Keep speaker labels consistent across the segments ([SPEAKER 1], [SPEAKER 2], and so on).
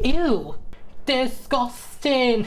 [SPEAKER 1] Ew! Disgusting!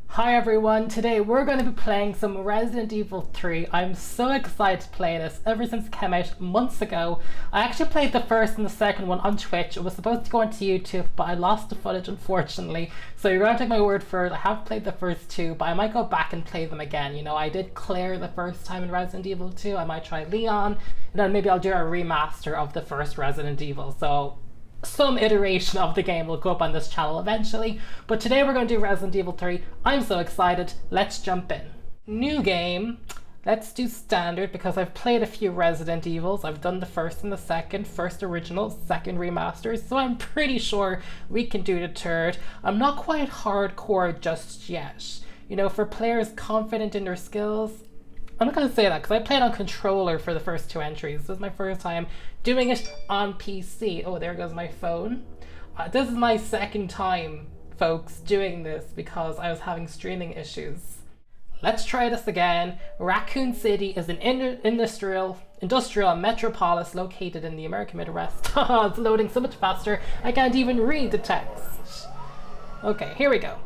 [SPEAKER 1] Hi everyone, today we're going to be playing some Resident Evil 3. I'm so excited to play this ever since it came out months ago. I actually played the first and the second one on Twitch. It was supposed to go onto YouTube, but I lost the footage unfortunately. So you're going to take my word for it. I have played the first two, but I might go back and play them again. You know, I did clear the first time in Resident Evil 2. I might try Leon, and then maybe I'll do a remaster of the first Resident Evil. So some iteration of the game will go up on this channel eventually, but today we're going to do Resident Evil 3. I'm so excited. Let's jump in. New game. Let's do standard because I've played a few Resident Evils. I've done the first and the second, first original, second remasters, so I'm pretty sure we can do the third. I'm not quite hardcore just yet. You know, for players confident in their skills, I'm not going to say that because I played on controller for the first two entries. This is my first time doing it on PC. Oh, there goes my phone. This is my second time, folks, doing this because I was having streaming issues. Let's try this again. Raccoon City is an industrial metropolis located in the American Midwest. It's loading so much faster, I can't even read the text. Okay, here we go.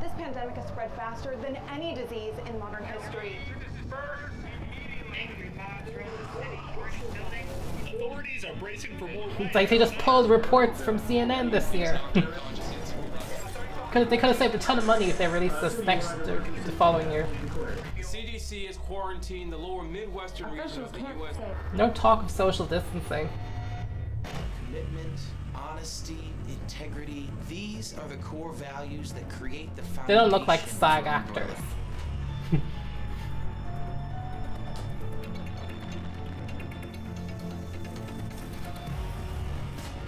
[SPEAKER 2] This pandemic has spread faster than any disease in modern history.
[SPEAKER 3] Authorities are bracing for more.
[SPEAKER 1] It's like they just pulled reports from CNN this year. They could have saved a ton of money if they released this the following year.
[SPEAKER 3] The CDC has quarantined the lower Midwestern region of the U.S.
[SPEAKER 1] No talk of social distancing.
[SPEAKER 4] Commitment, honesty, integrity, these are the core values that create the foundation.
[SPEAKER 1] They don't look like SAG actors.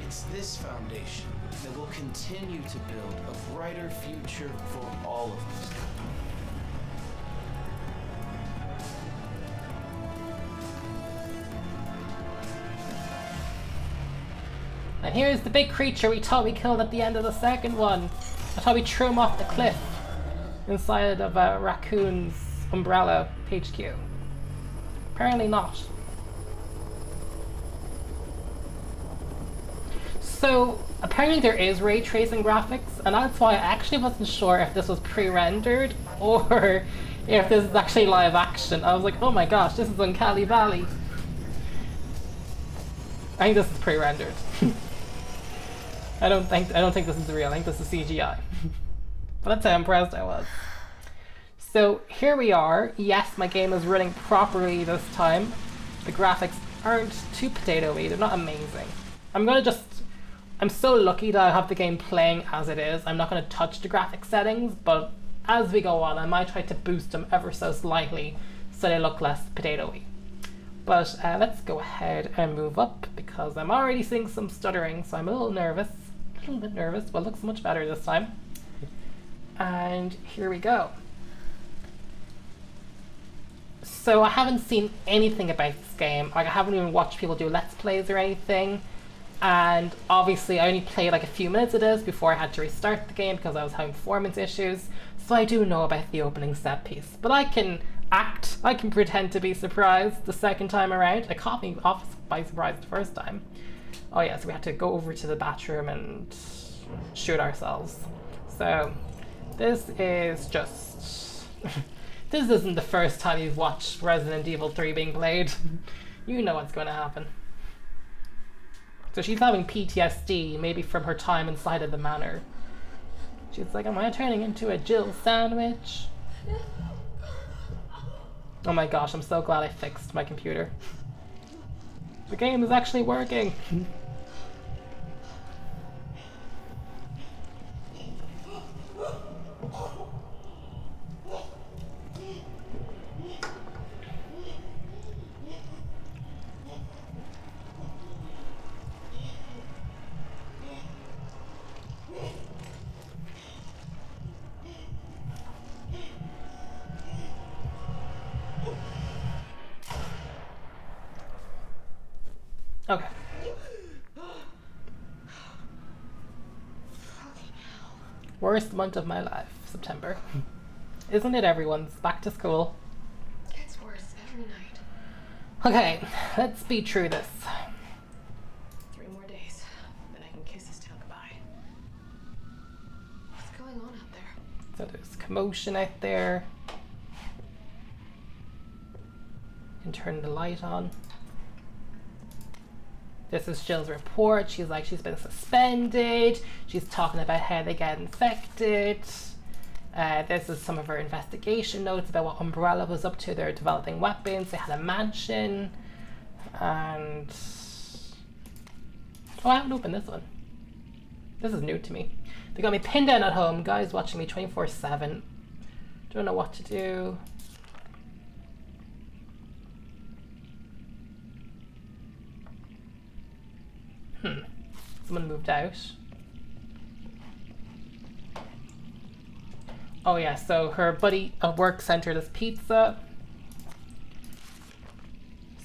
[SPEAKER 4] It's this foundation that will continue to build a brighter future for all of us.
[SPEAKER 1] And here's the big creature we thought we killed at the end of the second one. I thought we threw him off the cliff inside of a raccoon's umbrella HQ. Apparently not. So apparently there is ray tracing graphics, and that's why I actually wasn't sure if this was pre-rendered or if this is actually live action. I was like, oh my gosh, this is Uncanny Valley. I think this is pre-rendered. I don't think this is real. I think this is CGI. But that's how impressed I was. So here we are. Yes, my game is running properly this time. The graphics aren't too potato-y. They're not amazing. I'm so lucky that I have the game playing as it is. I'm not going to touch the graphic settings, but as we go on, I might try to boost them ever so slightly so they look less potato-y. But let's go ahead and move up because I'm already seeing some stuttering, so I'm a little nervous. A little bit nervous, but it looks much better this time. And here we go. So I haven't seen anything about this game. Like, I haven't even watched people do Let's Plays or anything. And obviously I only played like a few minutes of this before I had to restart the game because I was having performance issues. So I do know about the opening set piece. But I can pretend to be surprised the second time around. It caught me off by surprise the first time. Oh yeah, so we had to go over to the bathroom and shoot ourselves. So this is just... this isn't the first time you've watched Resident Evil 3 being played. You know what's going to happen. So she's having PTSD, maybe from her time inside of the manor. She's like, am I turning into a Jill sandwich? Oh my gosh, I'm so glad I fixed my computer. The game is actually working. Okay. Worst month of my life, September. Isn't it everyone's? Back to school.
[SPEAKER 5] Gets worse every night.
[SPEAKER 1] Okay, let's speed through this.
[SPEAKER 5] 3 more days, then I can kiss his tail goodbye.
[SPEAKER 1] So there's commotion out there. Can turn the light on. This is Jill's report. She's like, she's been suspended. She's talking about how they get infected. This is some of her investigation notes about what Umbrella was up to. They're developing weapons. They had a mansion. And... oh, I haven't opened this one. This is new to me. They got me pinned down at home. Guys watching me 24/7. Don't know what to do. Someone moved out. Oh yeah, so her buddy at work sent her this pizza.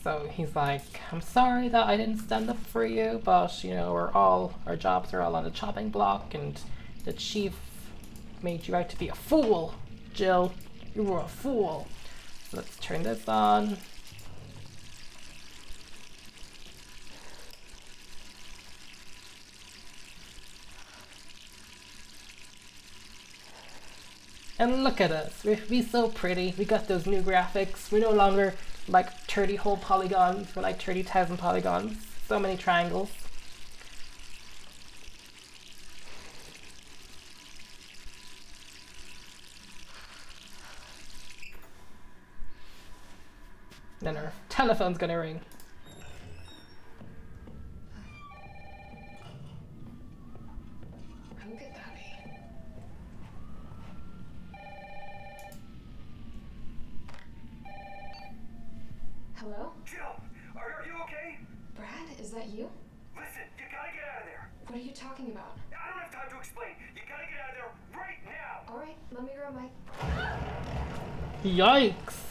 [SPEAKER 1] So he's like, I'm sorry that I didn't stand up for you, but you know, our jobs are all on the chopping block, and the chief made you out to be a fool, Jill. You were a fool. So let's turn this on. And look at us, we're so pretty. We got those new graphics. We're no longer like 30 whole polygons, we're like 30,000 polygons. So many triangles. Then our telephone's gonna ring.
[SPEAKER 5] I'm good, Daddy. Hello?
[SPEAKER 6] Jill, are you okay?
[SPEAKER 5] Brad, is that you?
[SPEAKER 6] Listen, you gotta get out of there.
[SPEAKER 5] What are you talking about?
[SPEAKER 6] I don't have time to explain. You gotta get out of there right now.
[SPEAKER 5] Alright, let me grab my...
[SPEAKER 1] Yikes!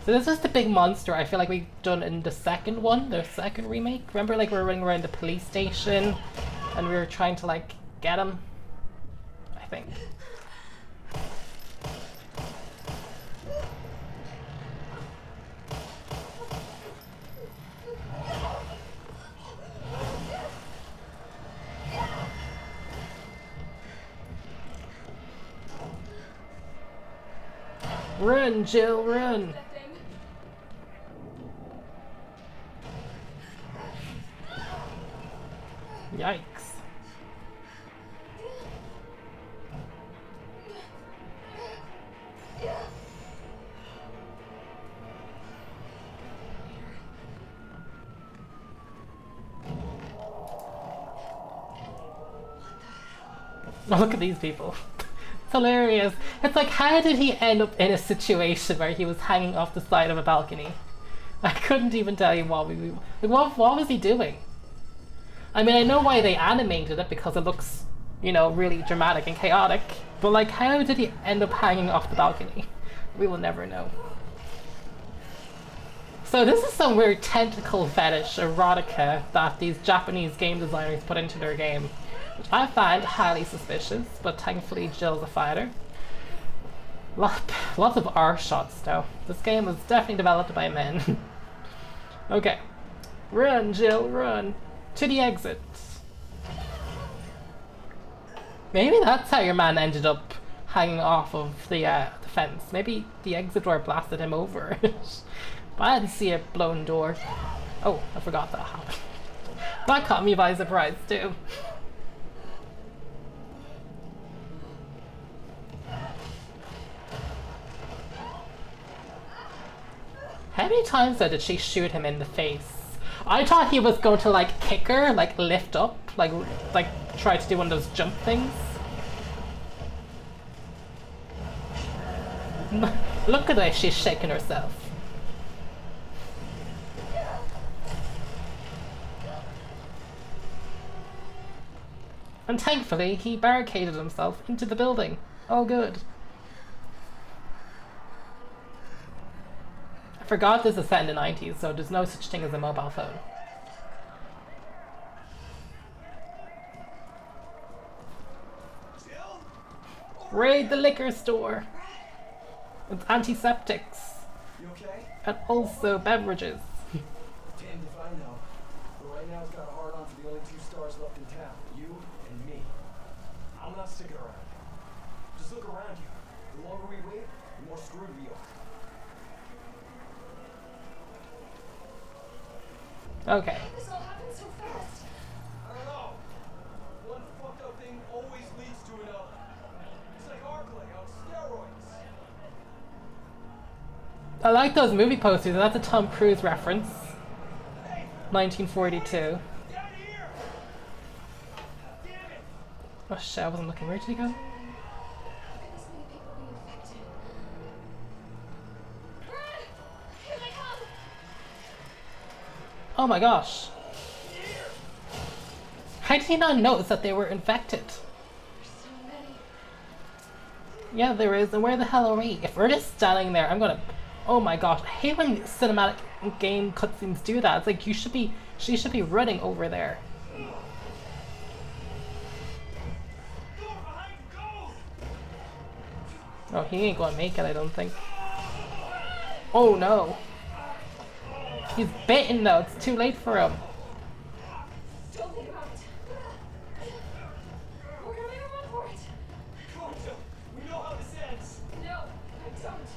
[SPEAKER 1] So this is the big monster I feel like we've done in the second one, the second remake. Remember, like, we were running around the police station and we were trying to like get him, I think. Run, Jill, run! Yikes. Oh, look at these people. It's hilarious. It's like, how did he end up in a situation where he was hanging off the side of a balcony? I couldn't even tell you what what was he doing? I mean, I know why they animated it, because it looks, you know, really dramatic and chaotic, but like, how did he end up hanging off the balcony? We will never know. So this is some weird tentacle fetish erotica that these Japanese game designers put into their game, which I find highly suspicious, but thankfully Jill's a fighter. Lots of R shots though. This game was definitely developed by men. Okay. Run, Jill, run. To the exit. Maybe that's how your man ended up hanging off of the fence. Maybe the exit door blasted him over. But I didn't see a blown door. Oh, I forgot that happened. That caught me by surprise too. How many times though did she shoot him in the face? I thought he was going to like kick her, like lift up, like try to do one of those jump things. Look at her, she's shaking herself. And thankfully, he barricaded himself into the building. Oh, good. I forgot this is set in the 90s, so there's no such thing as a mobile phone. Raid the liquor store! With antiseptics.
[SPEAKER 6] You okay?
[SPEAKER 1] And also beverages.
[SPEAKER 6] Damned if I know. But right now it's got a hard on for the only 2 stars left in town. You and me. I'm not sticking around. Just look around you. The longer we wait, the more screwed we are.
[SPEAKER 1] Okay.
[SPEAKER 5] This all happened so fast.
[SPEAKER 6] I don't know. One fucked up thing always leads to another. It's like Arclay on steroids.
[SPEAKER 1] I like those movie posters. That's a Tom Cruise reference. 1942.
[SPEAKER 6] Down here! Damn it!
[SPEAKER 1] Oh shit, I wasn't looking. Where did he go?
[SPEAKER 5] How could this many people be infected? Run! Here they come!
[SPEAKER 1] Oh my gosh. How did he not notice that they were infected?
[SPEAKER 5] There's so many.
[SPEAKER 1] Yeah, there is. And where the hell are we? If we're just standing there, I'm gonna... Oh my gosh. I hate when cinematic game cutscenes do that. It's like she should be running over there.
[SPEAKER 6] Go behind you, go!
[SPEAKER 1] Oh, he ain't gonna make it, I don't think. Oh no. He's bitten though. It's too late for him.
[SPEAKER 5] Don't let him out. We're gonna make a run for it.
[SPEAKER 6] Come on, Jill. We know how this ends.
[SPEAKER 5] No, I don't.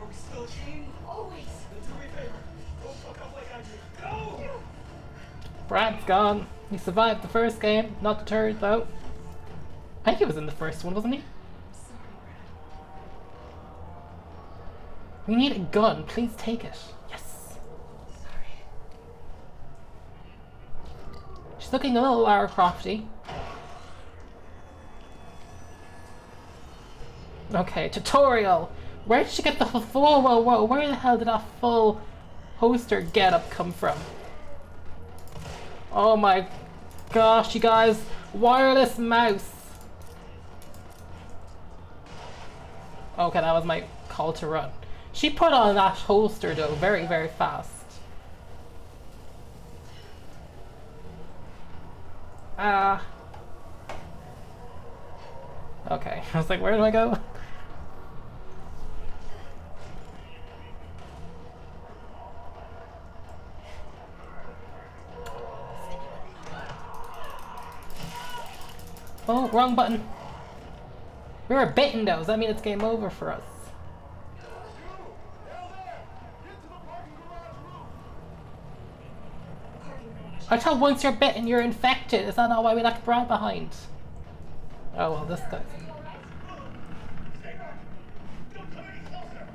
[SPEAKER 6] Are we still a team?
[SPEAKER 5] Always.
[SPEAKER 6] Then do me a favor. Don't fuck up like I did. Go!
[SPEAKER 1] Brad's gone. He survived the first game, not the third though. I think he was in the first one, wasn't he?
[SPEAKER 5] Sorry, Brad.
[SPEAKER 1] We need a gun. Please take it. Yes.
[SPEAKER 5] Sorry.
[SPEAKER 1] She's looking a little Lara Crofty. Okay, tutorial. Where did she get the full? Whoa! Where the hell did that full poster getup come from? Oh my gosh, you guys! Wireless mouse. Okay, that was my call to run. She put on that holster though very, very fast. Okay, I was like, where do I go? Oh, wrong button. We were bitten though, does that mean it's game over for us? I thought once you're bitten, you're infected. Is that not why we left Brad behind? Oh well, this guy.
[SPEAKER 6] Stay back! Don't come any closer!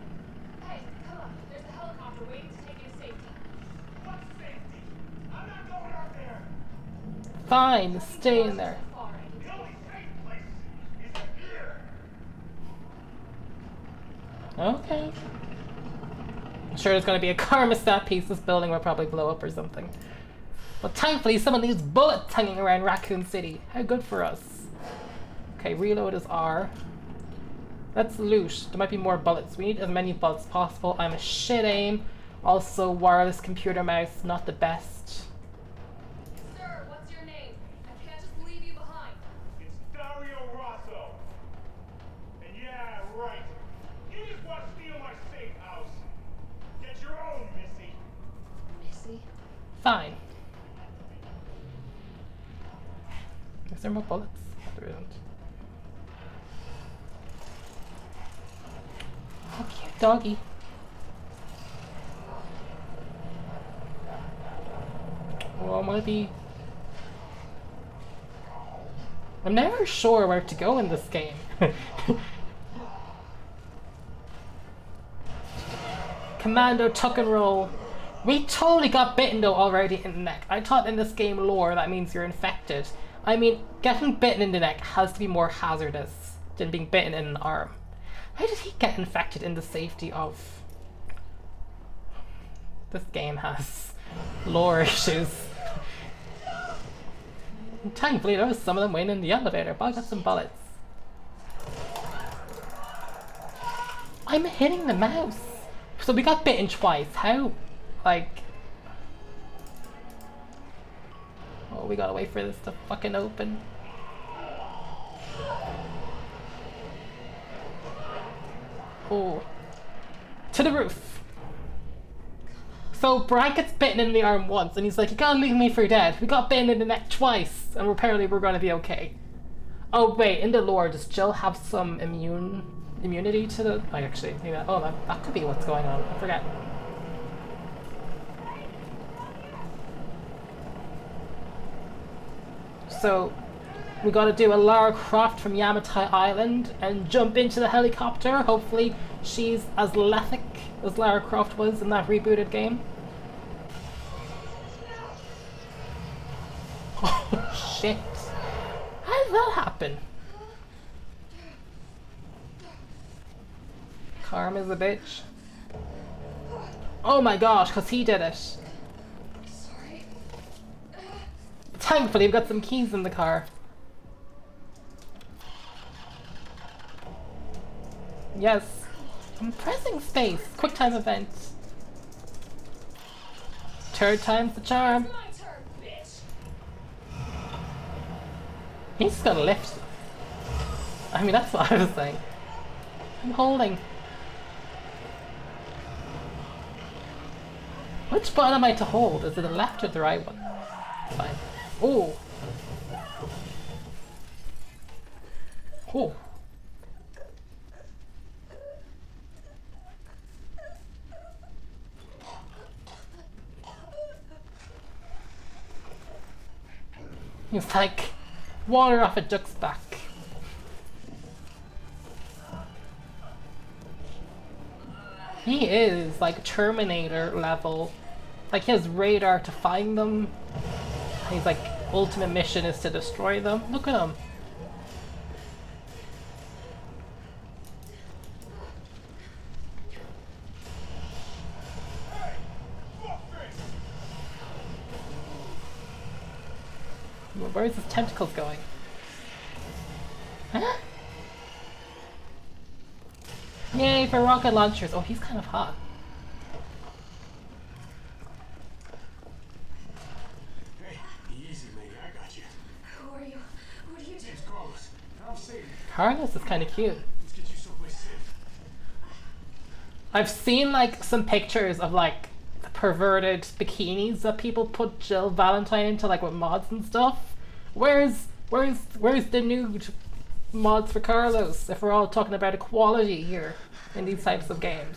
[SPEAKER 5] Hey, come on. There's a helicopter waiting to take you to safety.
[SPEAKER 6] What safety? I'm not going out there!
[SPEAKER 1] Fine, stay in there.
[SPEAKER 5] Far.
[SPEAKER 6] The only safe place is here!
[SPEAKER 1] Okay. I'm sure there's gonna be a thermostat piece. This building will probably blow up or something. But thankfully, some of these bullets hanging around Raccoon City. How good for us. Okay, reload is R. Let's loot. There might be more bullets. We need as many bullets as possible. I'm a shit aim. Also, wireless computer mouse, not the best.
[SPEAKER 5] Sir, what's your name? I can't just leave you behind.
[SPEAKER 6] It's Dario Rosso. And yeah, right. You just want to steal my safe house. Get your own, Missy.
[SPEAKER 5] Missy?
[SPEAKER 1] Fine. Is there more bullets? There isn't. Oh, cute doggy. Oh, might be. I'm never sure where to go in this game. Commando tuck and roll. We totally got bitten though already in the neck. I thought in this game lore that means you're infected. I mean, getting bitten in the neck has to be more hazardous than being bitten in an arm. How did he get infected in the safety of... This game has lore issues. Thankfully there was some of them waiting in the elevator, but I got some bullets. I'm hitting the mouse! So we got bitten twice. How? Like... Oh, we gotta wait for this to fucking open. Oh. To the roof! So Brad gets bitten in the arm once and he's like, you can't leave me for dead. We got bitten in the neck twice and apparently we're gonna be okay. Oh wait, in the lore, does Jill have some immunity to the? Like actually, maybe that could be what's going on. I forget. So we got to do a Lara Croft from Yamatai Island and jump into the helicopter. Hopefully, she's as lethic as Lara Croft was in that rebooted game. Oh shit! How did that happen? Karma's a bitch. Oh my gosh, because he did it.
[SPEAKER 5] Sorry.
[SPEAKER 1] Thankfully, we've got some keys in the car. Yes. I'm pressing space. Quick time event. Third time's the charm.
[SPEAKER 5] My turn, bitch.
[SPEAKER 1] He's just gonna lift. I mean, that's what I was saying. I'm holding. Which button am I to hold? Is it the left or the right one? Fine. Oh. Oh. It's like water off a duck's back. He is like Terminator level. Like he has radar to find them. He's like ultimate mission is to destroy them. Look at him. Where's his tentacles going? Huh? Yay for rocket launchers! Oh, he's kind of hot.
[SPEAKER 6] Hey, easy, lady. I got you.
[SPEAKER 5] Who are you? What do you do?
[SPEAKER 6] It's Carlos. I'm safe.
[SPEAKER 1] Carlos is kind of cute.
[SPEAKER 6] Let's get you someplace safe.
[SPEAKER 1] I've seen like some pictures of like the perverted bikinis that people put Jill Valentine into, like with mods and stuff. Where's the nude mods for Carlos? If we're all talking about equality here in these types of games.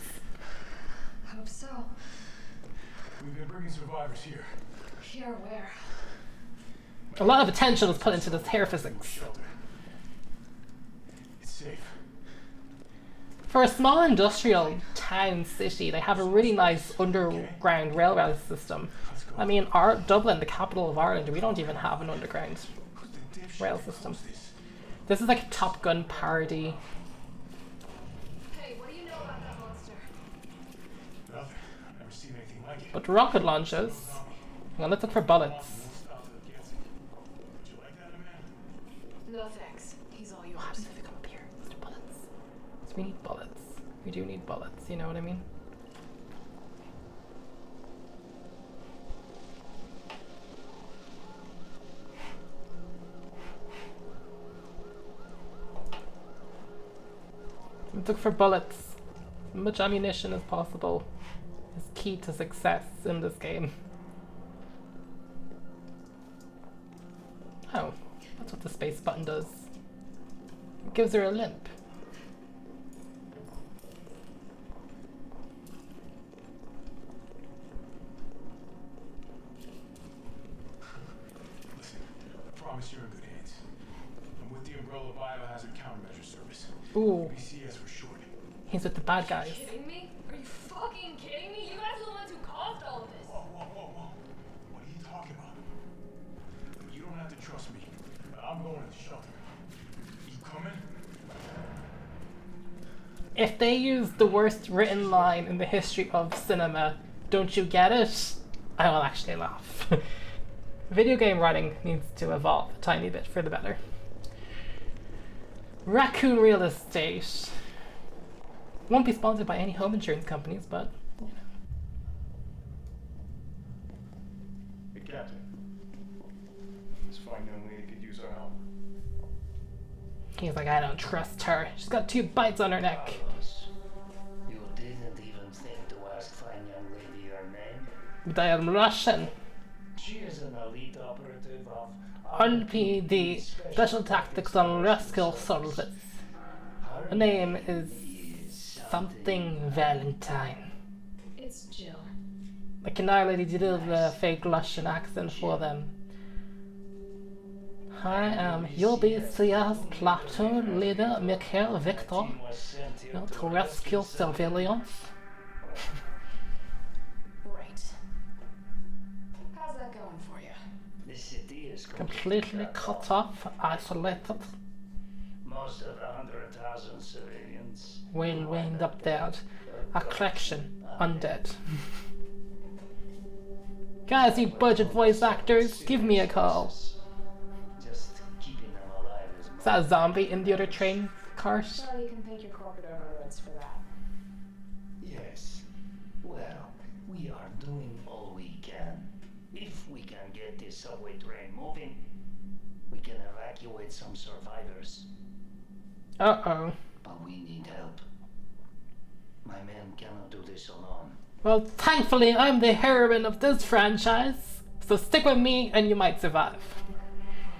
[SPEAKER 5] Hope so.
[SPEAKER 6] We've been bringing survivors here.
[SPEAKER 5] Here where?
[SPEAKER 1] A lot of attention is put into this hair physics.
[SPEAKER 6] Shelter. It's safe.
[SPEAKER 1] For a small industrial town city, they have a really nice underground railway system. I mean, Dublin, the capital of Ireland, we don't even have an underground rail system. This is like a Top Gun parody.
[SPEAKER 5] Hey, what do you know about that monster?
[SPEAKER 6] Nothing. I've never seen anything like it.
[SPEAKER 1] But rocket launches. Well, let's look for bullets.
[SPEAKER 6] Would you like that, man?
[SPEAKER 5] No thanks. He's all yours.
[SPEAKER 1] What happens if they come up here? Let's do bullets. So we need bullets. We do need bullets, you know what I mean? Let's look for bullets. As much ammunition as possible is key to success in this game. Oh, that's what the space button does. It gives her a limp.
[SPEAKER 6] Listen, I promise you're in good hands. I'm with the Umbrella Biohazard Countermeasure Service.
[SPEAKER 1] Ooh,
[SPEAKER 6] BCS for short.
[SPEAKER 1] he's with the bad guys.
[SPEAKER 5] Kidding me? Are you fucking kidding me? You guys are the ones who caused all of this.
[SPEAKER 6] Whoa, whoa, whoa, whoa. What are you talking about? You don't have to trust me. I'm going to the shelter. You coming?
[SPEAKER 1] If they use the worst written line in the history of cinema, don't you get it? I will actually laugh. Video game writing needs to evolve a tiny bit for the better. Raccoon Real Estate. Won't be sponsored by any home insurance companies, but you know.
[SPEAKER 6] Hey, Captain. This fine young lady could use our help.
[SPEAKER 1] He's like, I don't trust her. She's got 2 bites on her neck.
[SPEAKER 7] You didn't even think to ask fine young lady her name?
[SPEAKER 1] But I am Russian.
[SPEAKER 7] She is an elite operative of
[SPEAKER 1] RPD Special Tactics and Rescue Service. Her name is something Valentine.
[SPEAKER 5] It's Jill.
[SPEAKER 1] I can already do the fake Russian accent for them. I am UBCS platoon leader Mikhail Victor, to rescue civilians.
[SPEAKER 5] Right. How's that going for you?
[SPEAKER 7] The city is
[SPEAKER 1] Completely cut off, isolated.
[SPEAKER 7] Most of the 100,000 civilians.
[SPEAKER 1] Well wind up there. A collection, undead. Guys, you budget voice actors, give me a call.
[SPEAKER 7] Just keeping them alive is
[SPEAKER 1] Is that a zombie in the other train cart?
[SPEAKER 5] Well, you can thank your corporate overlords for that.
[SPEAKER 7] Yes. Well, we are doing all we can. If we can get this subway train moving, we can evacuate some survivors.
[SPEAKER 1] Uh-oh.
[SPEAKER 7] But we need help. My men cannot do this alone.
[SPEAKER 1] Well, thankfully, I'm the heroine of this franchise, so stick with me and you might survive.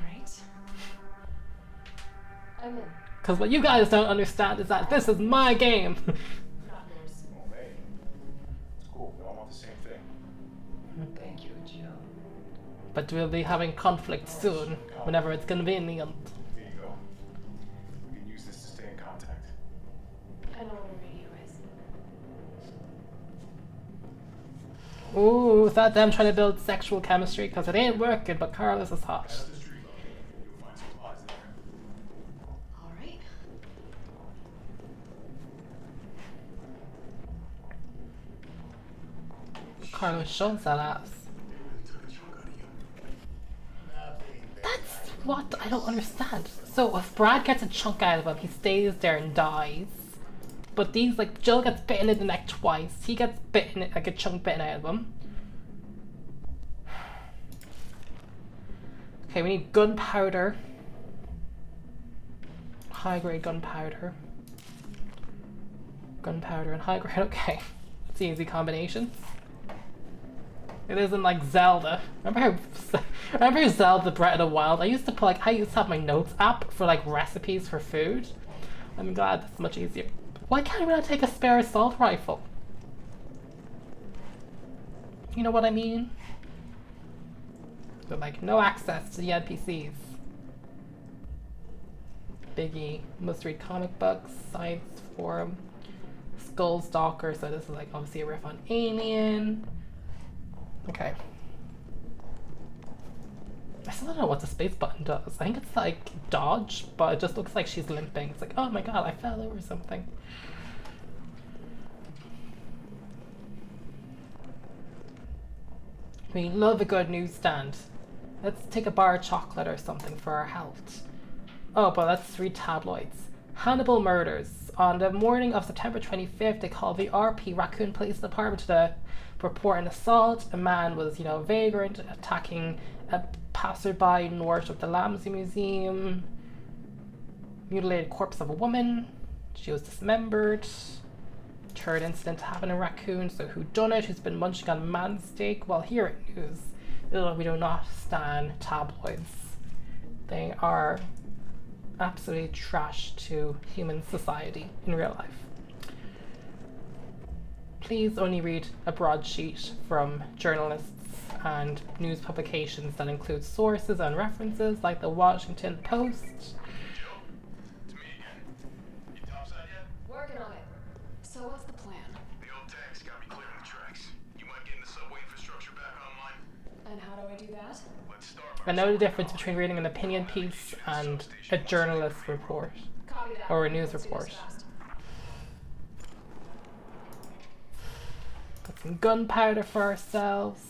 [SPEAKER 5] Alright. I'm in.
[SPEAKER 1] Because what you guys don't understand is that this is my game.
[SPEAKER 5] Not yours.
[SPEAKER 6] Oh, hey. It's cool. We all want the same thing.
[SPEAKER 7] Thank you, Jill.
[SPEAKER 1] But we'll be having conflict soon, whenever it's convenient.
[SPEAKER 6] Here you go. We can use this to stay in contact.
[SPEAKER 5] I know what a radio is.
[SPEAKER 1] Ooh, is that them trying to build sexual chemistry? Because it ain't working, but Carlos is hot.
[SPEAKER 6] Head up the street level. You'll find supplies there.
[SPEAKER 5] Alright.
[SPEAKER 1] Carlos shows that ass. That's what I don't understand. So if Brad gets a chunk out of him, he stays there and dies. But these, like, Jill gets bitten in the neck twice. He gets bitten, like a chunk bitten out of him. Okay, we need gunpowder. High grade gunpowder. Gunpowder and high grade, okay. It's an easy combination. It isn't like Zelda. Remember Zelda Breath of the Wild? I used to have my notes app for like recipes for food. I'm glad that's much easier. Why can't we not take a spare assault rifle? You know what I mean? But like no access to the NPCs. Biggie, must read comic books, science forum, Skull Stalker, so this is like obviously a riff on Alien. Okay. I still don't know what the space button does. I think it's like dodge, but it just looks like she's limping. It's like, oh my god, I fell over something. We love a good newsstand. Let's take a bar of chocolate or something for our health. Oh, but let's read tabloids. Hannibal murders. On the morning of September 25th, they called the RP Raccoon Police Department to report an assault. A man was, vagrant, attacking a passerby north of the Ramsey Museum. Mutilated corpse of a woman. She was dismembered. Third incident happened in Raccoon, so who done it? Who's been munching on man's steak while hearing news? Ugh, we do not stand tabloids. They are absolutely trash to human society in real life. Please only read a broadsheet from journalists and news publications that include sources and references like the Washington Post.
[SPEAKER 6] Jill? It's me again. You topside yet?
[SPEAKER 5] Working on it. So what's the plan?
[SPEAKER 6] The old tanks got me clearing the tracks. You might get the subway infrastructure back online.
[SPEAKER 5] And how do I do that?
[SPEAKER 6] Let's start by
[SPEAKER 1] I know the difference between reading an opinion piece and a journalist report
[SPEAKER 5] Copy that.
[SPEAKER 1] or a news
[SPEAKER 5] Let's do
[SPEAKER 1] report.
[SPEAKER 5] this fast.
[SPEAKER 1] Got some gunpowder for ourselves.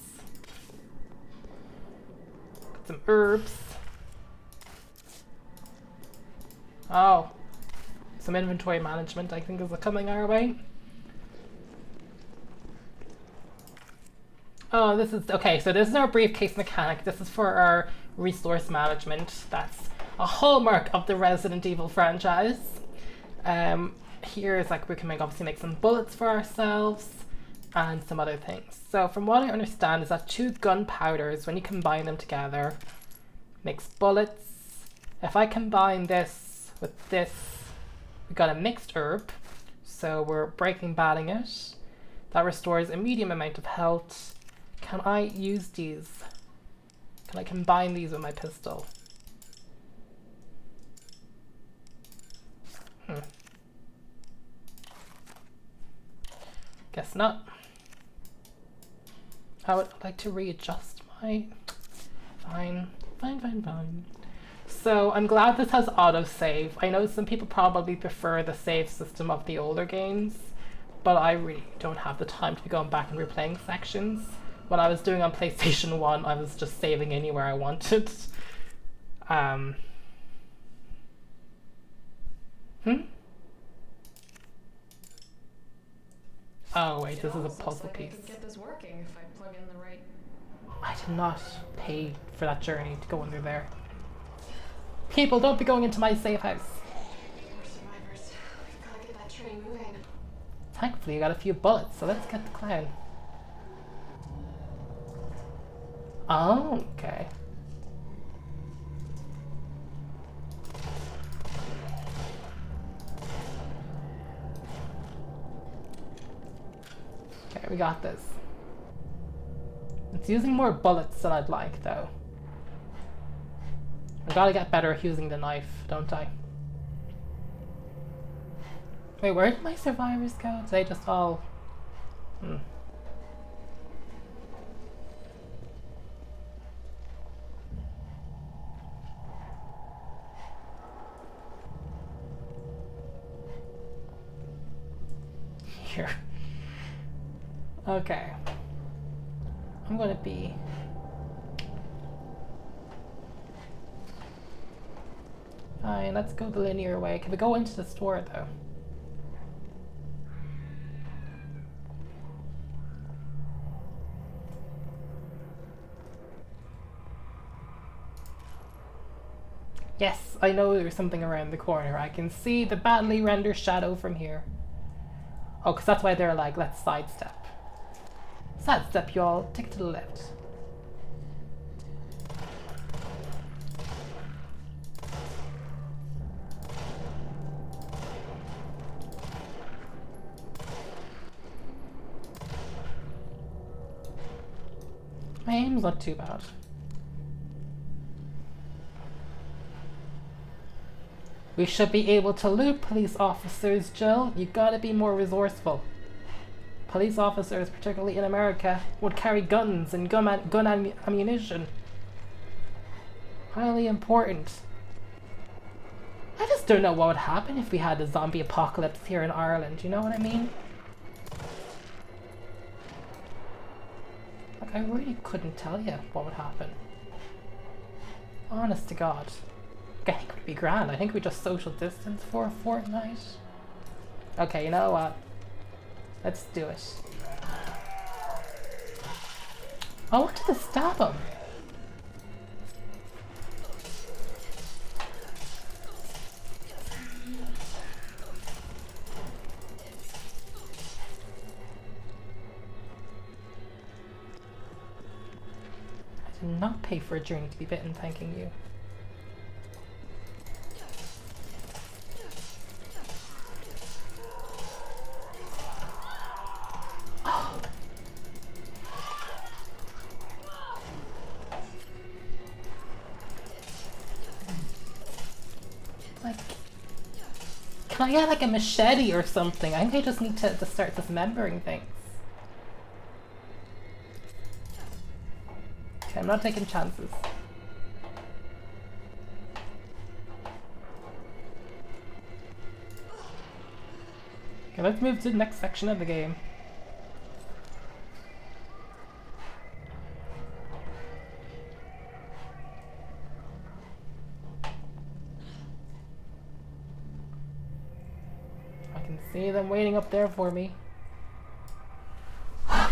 [SPEAKER 1] Got some herbs. Oh, some inventory management I think is coming our way. Oh, this is, okay, so this is our briefcase mechanic. This is for our resource management. That's a hallmark of the Resident Evil franchise. Here is like, we can obviously make some bullets for ourselves and some other things. So from what I understand is that two gunpowders, when you combine them together, Mix bullets. If I combine this with this, we got a mixed herb. So we're breaking batting it. That restores a medium amount of health. Can I use these? Can I combine these with my pistol? Guess not. I would like to readjust my... Fine. So I'm glad this has autosave. I know some people probably prefer the save system of the older games, but I really don't have the time to be going back and replaying sections. When I was doing on PlayStation 1, I was just saving anywhere I wanted. Oh wait, this is a puzzle piece.
[SPEAKER 5] I could get this working if I plug in the right.
[SPEAKER 1] I did not pay for that journey to go under there. People, don't be going into my safe house.
[SPEAKER 5] More survivors. We've gotta get that train moving.
[SPEAKER 1] Thankfully, you got a few bullets, so let's get the clown. Oh, okay. Okay, we got this. It's using more bullets than I'd like, though. I gotta get better at using the knife, don't I? Wait, where did my survivors go? Did they just all... Here. Okay. I'm gonna be... Fine, let's go the linear way. Can we go into the store, though? Yes, I know there's something around the corner. I can see the badly rendered shadow from here. Oh, because that's why they're like, let's sidestep. Sidestep, y'all. Take to the left. My aim's not too bad. We should be able to loot police officers, Jill. You gotta be more resourceful. Police officers, particularly in America, would carry guns and ammunition. Highly important. I just don't know what would happen if we had a zombie apocalypse here in Ireland, you know what I mean? Like, I really couldn't tell you what would happen. Honest to God. I think it would be grand. I think we just social distance for a fortnight. Okay, you know what? Let's do it. I wanted to stab him. I did not pay for a journey to be bitten, thanking you. Can I get like a machete or something? I think I just need to start dismembering things. Okay, I'm not taking chances. Okay, let's move to the next section of the game. See them waiting up there for me.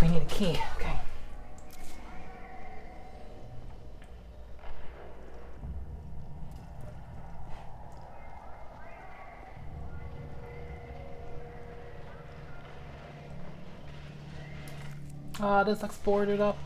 [SPEAKER 1] We need a key. Okay. Ah, this looks boarded up.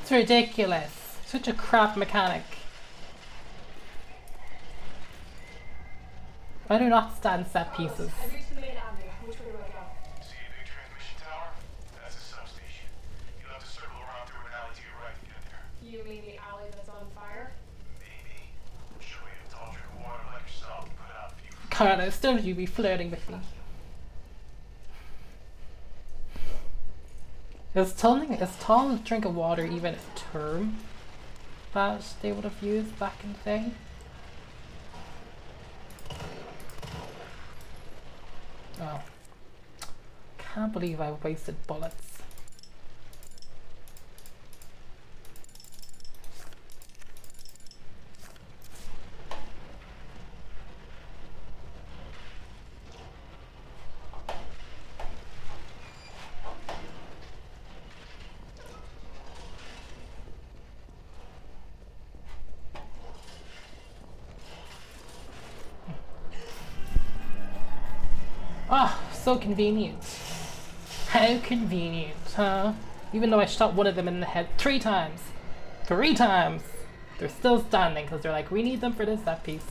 [SPEAKER 1] It's ridiculous. Such a crap mechanic. I do not stand set pieces.
[SPEAKER 5] I reached the main avenue. Which way do I go?
[SPEAKER 6] See a big transmission tower? That's a substation. You'll have to circle around through an alley to your right to get there.
[SPEAKER 5] You mean the alley that's on fire?
[SPEAKER 6] Maybe. Show you a tall drink of water like yourself. Put out a few.
[SPEAKER 1] Carlos, don't you be flirting with me. Is tall drink of water even a term that they would have used back in the day? Oh. Can't believe I wasted bullets. Ah, so convenient. How convenient, huh? Even though I shot one of them in the head 3 times. 3 times! They're still standing because they're like, we need them for this set piece.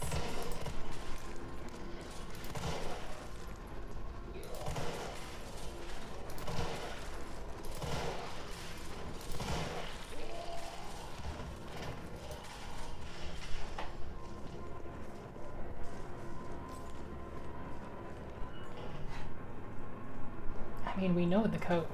[SPEAKER 1] I mean, we know the code.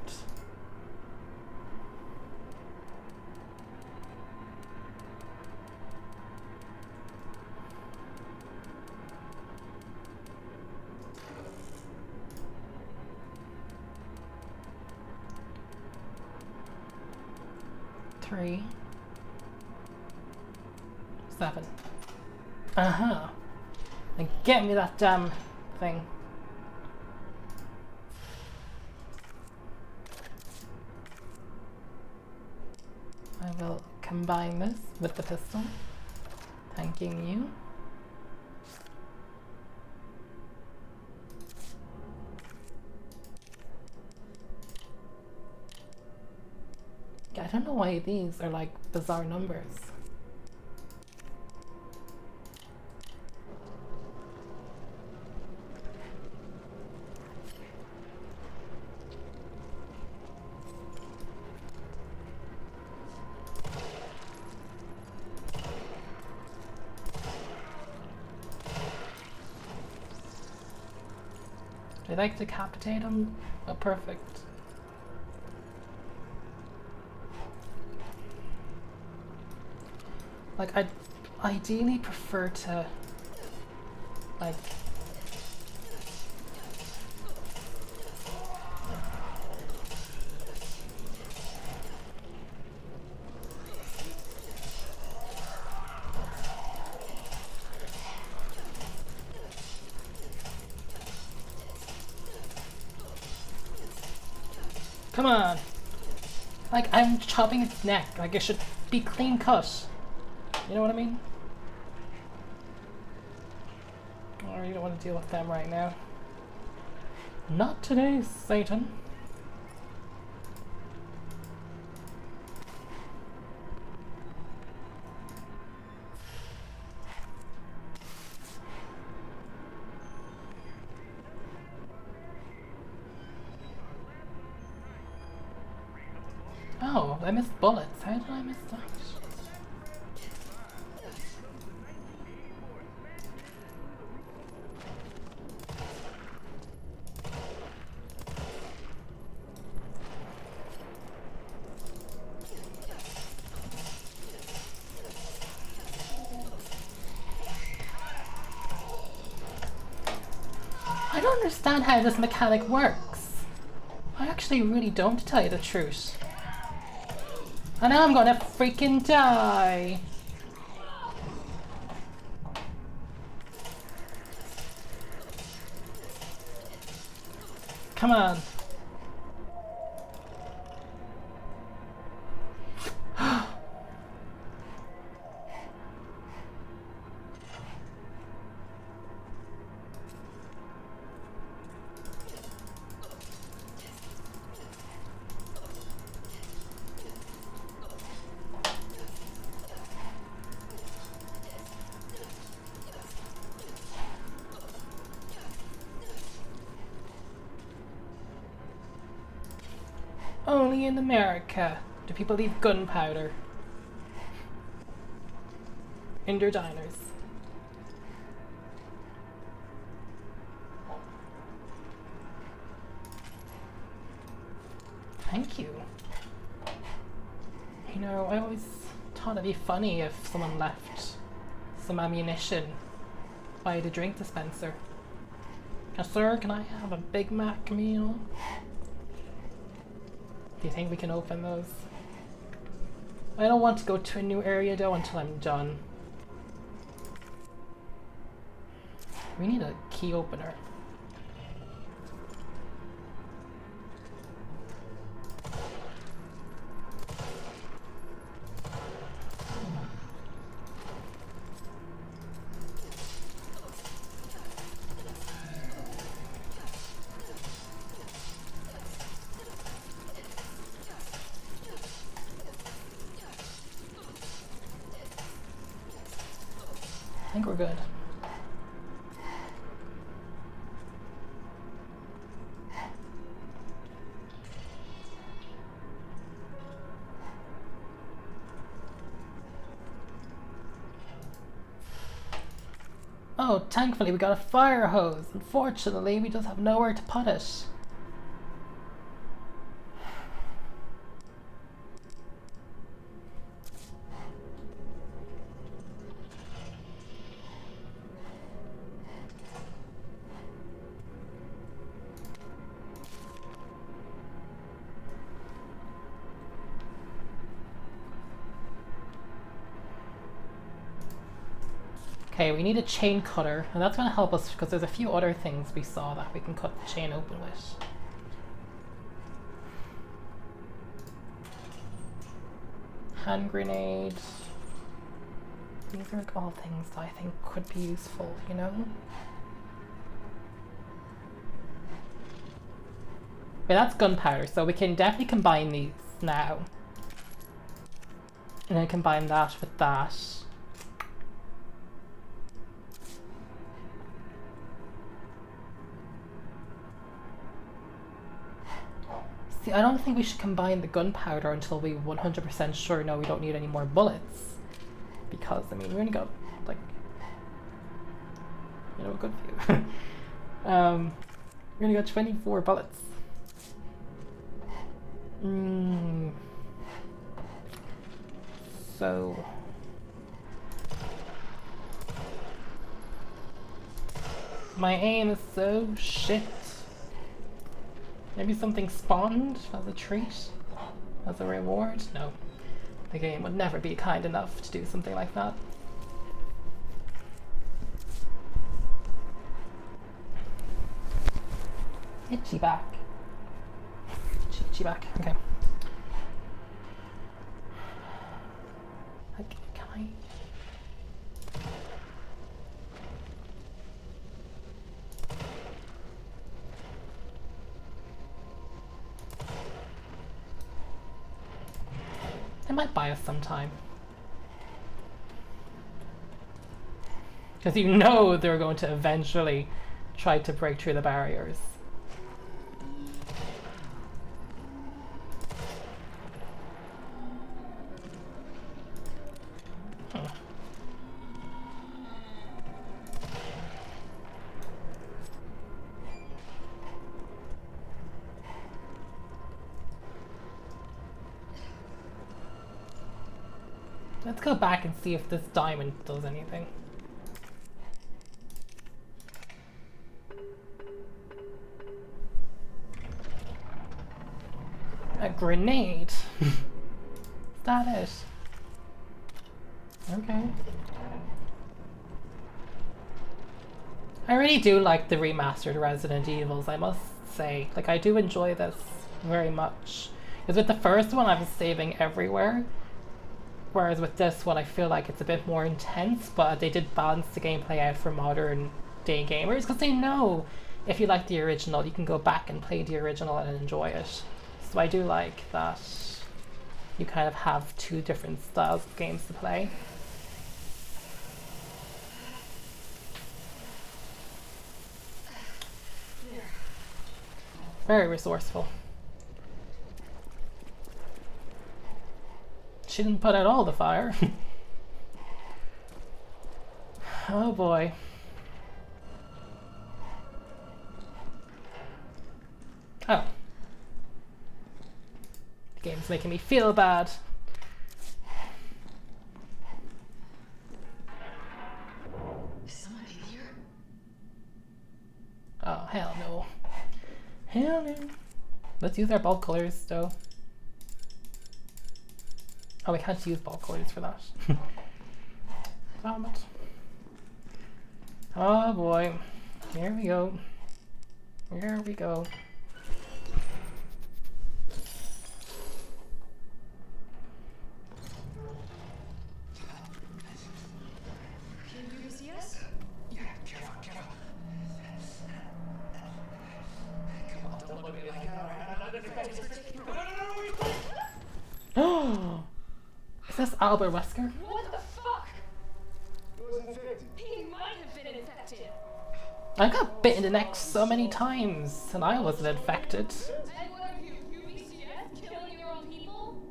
[SPEAKER 1] Three, 7. Uh-huh. And get me that damn thing. I will combine this with the pistol. Thanking you. I don't know why these are like bizarre numbers. Did I like decapitate him? Oh, perfect. Like, I'd ideally prefer to, like, come on! Like, I'm chopping its neck. Like, it should be clean cut. You know what I mean? I really don't want to deal with them right now. Not today, Satan. Oh, I missed bullets. How did I miss that? I don't understand how this mechanic works. I actually really don't, to tell you the truth. And now I'm gonna freaking die. Come on. Only in America do people leave gunpowder in their diners. Thank you. You know, I always thought it'd be funny if someone left some ammunition by the drink dispenser. Sir, can I have a Big Mac meal? Do you think we can open those? I don't want to go to a new area though until I'm done. We need a key opener. I think we're good. Oh, thankfully we got a fire hose. Unfortunately, we just have nowhere to put it. Okay, we need a chain cutter, and that's going to help us because there's a few other things we saw that we can cut the chain open with. Hand grenade. These are like all things that I think could be useful, you know? But that's gunpowder, so we can definitely combine these now. And then combine that with that. See, I don't think we should combine the gunpowder until we're 100% sure no, we don't need any more bullets. Because, I mean, we only got, like, you know, a good few. We only got 24 bullets. So... my aim is so shit. Maybe something spawned as a treat? As a reward? No. The game would never be kind enough to do something like that. Itchy back. Itchy back, okay. Like, can I... It might buy us some time. Because you know they're going to eventually try to break through the barriers. Let's go back and see if this diamond does anything. A grenade? Is that it? Okay. I really do like the remastered Resident Evils, I must say. Like, I do enjoy this very much. Because with the first one I was saving everywhere. Whereas with this one, I feel like it's a bit more intense, but they did balance the gameplay out for modern day gamers because they know if you like the original, you can go back and play the original and enjoy it. So I do like that you kind of have two different styles of games to play. Very resourceful. She didn't put out all the fire. Oh boy. Oh. The game's making me feel bad.
[SPEAKER 5] Is someone in here?
[SPEAKER 1] Oh, hell no. Hell no. Let's use our bulk colors though. Oh, we can't use bulk colors for that. Damn it. Oh boy. Here we go. Here we go.
[SPEAKER 5] Can you see us?
[SPEAKER 7] Yeah, careful, careful. Come on, don't look at me like that, alright? I'm not gonna finish this.
[SPEAKER 1] Oh! Is this Albert Wesker?
[SPEAKER 5] What the fuck?
[SPEAKER 6] It was infected.
[SPEAKER 5] He might have been infected.
[SPEAKER 1] I got bit in the neck so many times and I wasn't infected.
[SPEAKER 5] And what are you, UBCS? Killing your own people?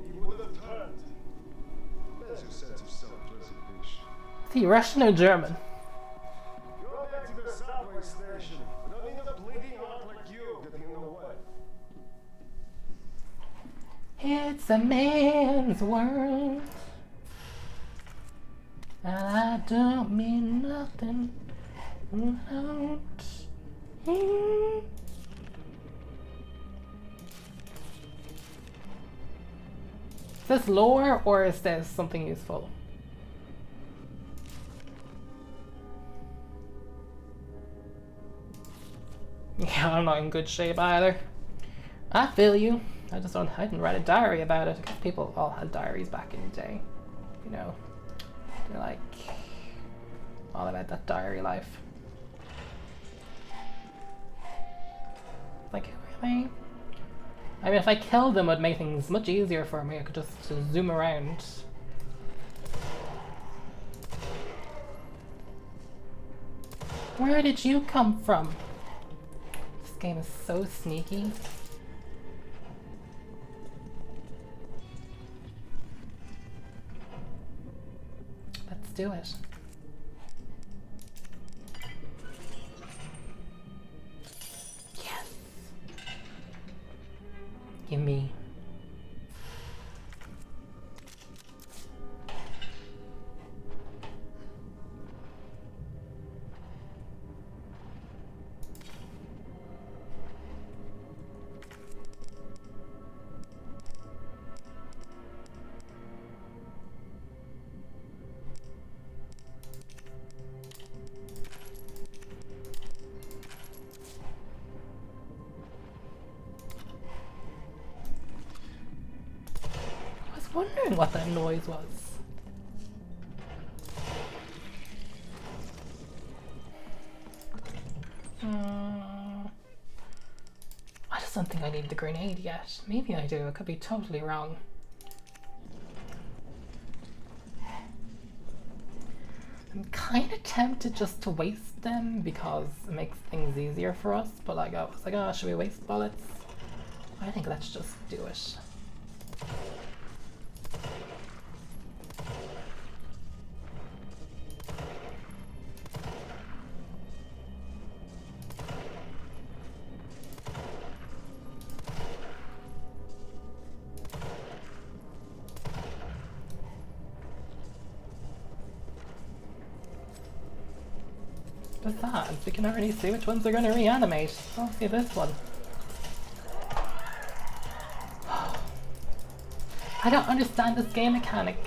[SPEAKER 6] He would have turned. That's your sense of self-preservation.
[SPEAKER 1] Is he Russian or German?
[SPEAKER 6] Go back to the subway station. We don't need a bleeding heart like you getting in the way.
[SPEAKER 1] It's a man's world. And I don't mean nothing without him. Is this lore or is this something useful? Yeah, I'm not in good shape either. I feel you. I didn't write a diary about it because people all had diaries back in the day. You know, they're like all about that diary life. Like, really? I mean, if I killed them, it would make things much easier for me. I could just zoom around. Where did you come from? This game is so sneaky. Let's do it. Yes. Give me. Wondering what that noise was. I just don't think I need the grenade yet. Maybe I do. I could be totally wrong. I'm kind of tempted just to waste them because it makes things easier for us. But like, I was like, oh, should we waste bullets? I think let's just do it. Besides, we can already see which ones are going to reanimate. I'll see this one. I don't understand this game mechanic.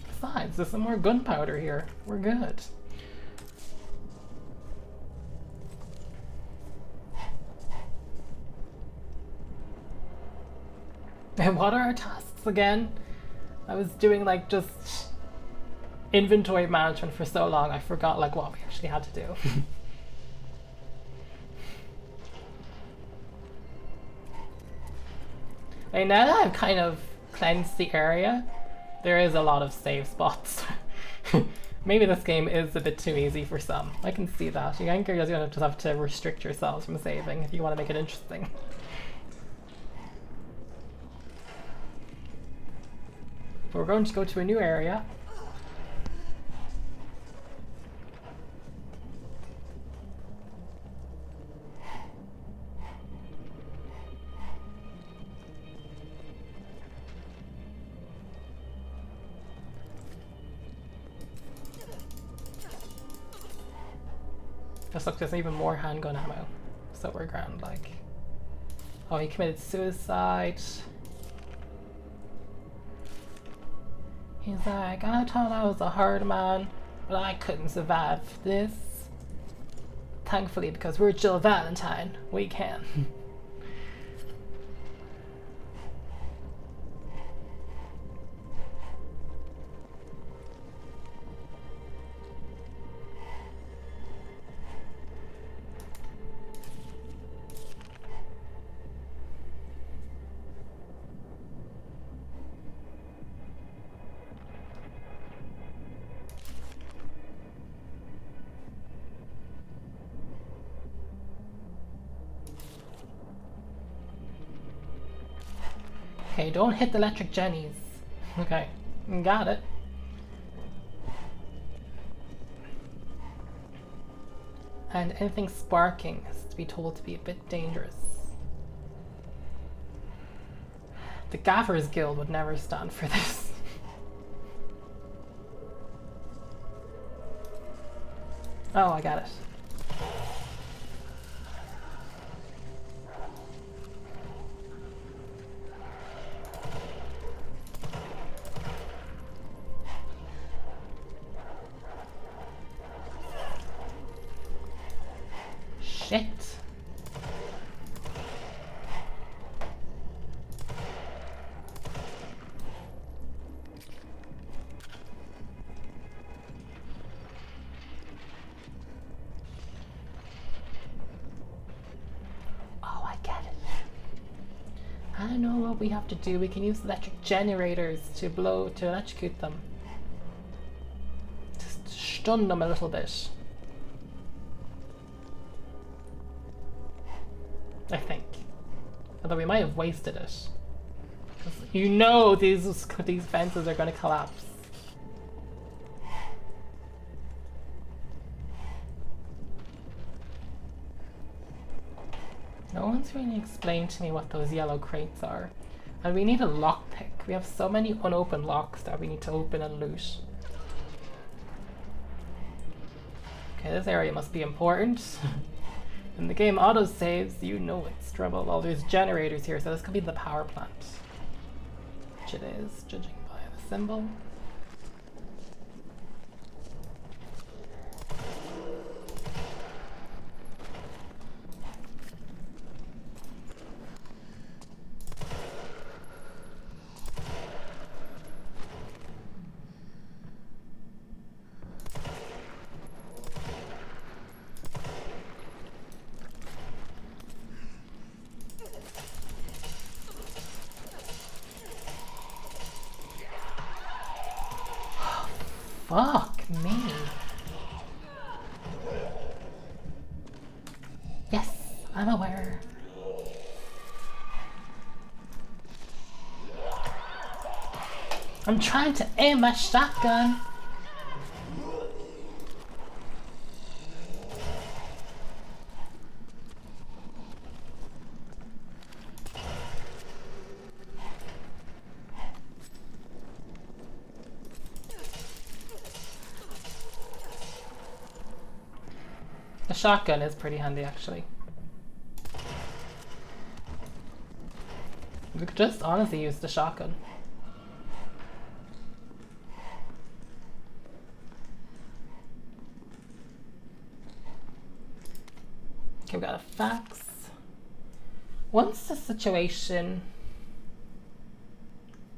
[SPEAKER 1] Besides, there's some more gunpowder here. We're good. And what are our tasks again? I was doing like just inventory management for so long, I forgot like what we actually had to do. And now that I've kind of cleansed the area, there is a lot of save spots. Maybe this game is a bit too easy for some. I can see that. You're gonna just have to restrict yourselves from saving if you want to make it interesting. We're going to go to a new area. Just look, there's even more handgun ammo. So we're grand, like. Oh, he committed suicide. He's like, I thought I was a hard man, but I couldn't survive this. Thankfully, because we're Jill Valentine, we can. Okay, don't hit the electric jennies. Okay, got it. And anything sparking has to be told to be a bit dangerous. The Gaffers Guild would never stand for this. Oh, I got it. Shit. Oh, I get it. I know what we have to do. We can use electric generators to electrocute them. Just stun them a little bit. I think. Although we might have wasted it. You know these fences are going to collapse. No one's really explained to me what those yellow crates are. And we need a lockpick. We have so many unopened locks that we need to open and loot. Okay, this area must be important. When the game auto-saves, you know it's trouble. Well, there's generators here, so this could be the power plant. Which it is, judging by the symbol. Fuck me. Yes, I'm aware. I'm trying to aim my shotgun. The shotgun is pretty handy, actually. We could just honestly use the shotgun. Okay, we got a fax. Once the situation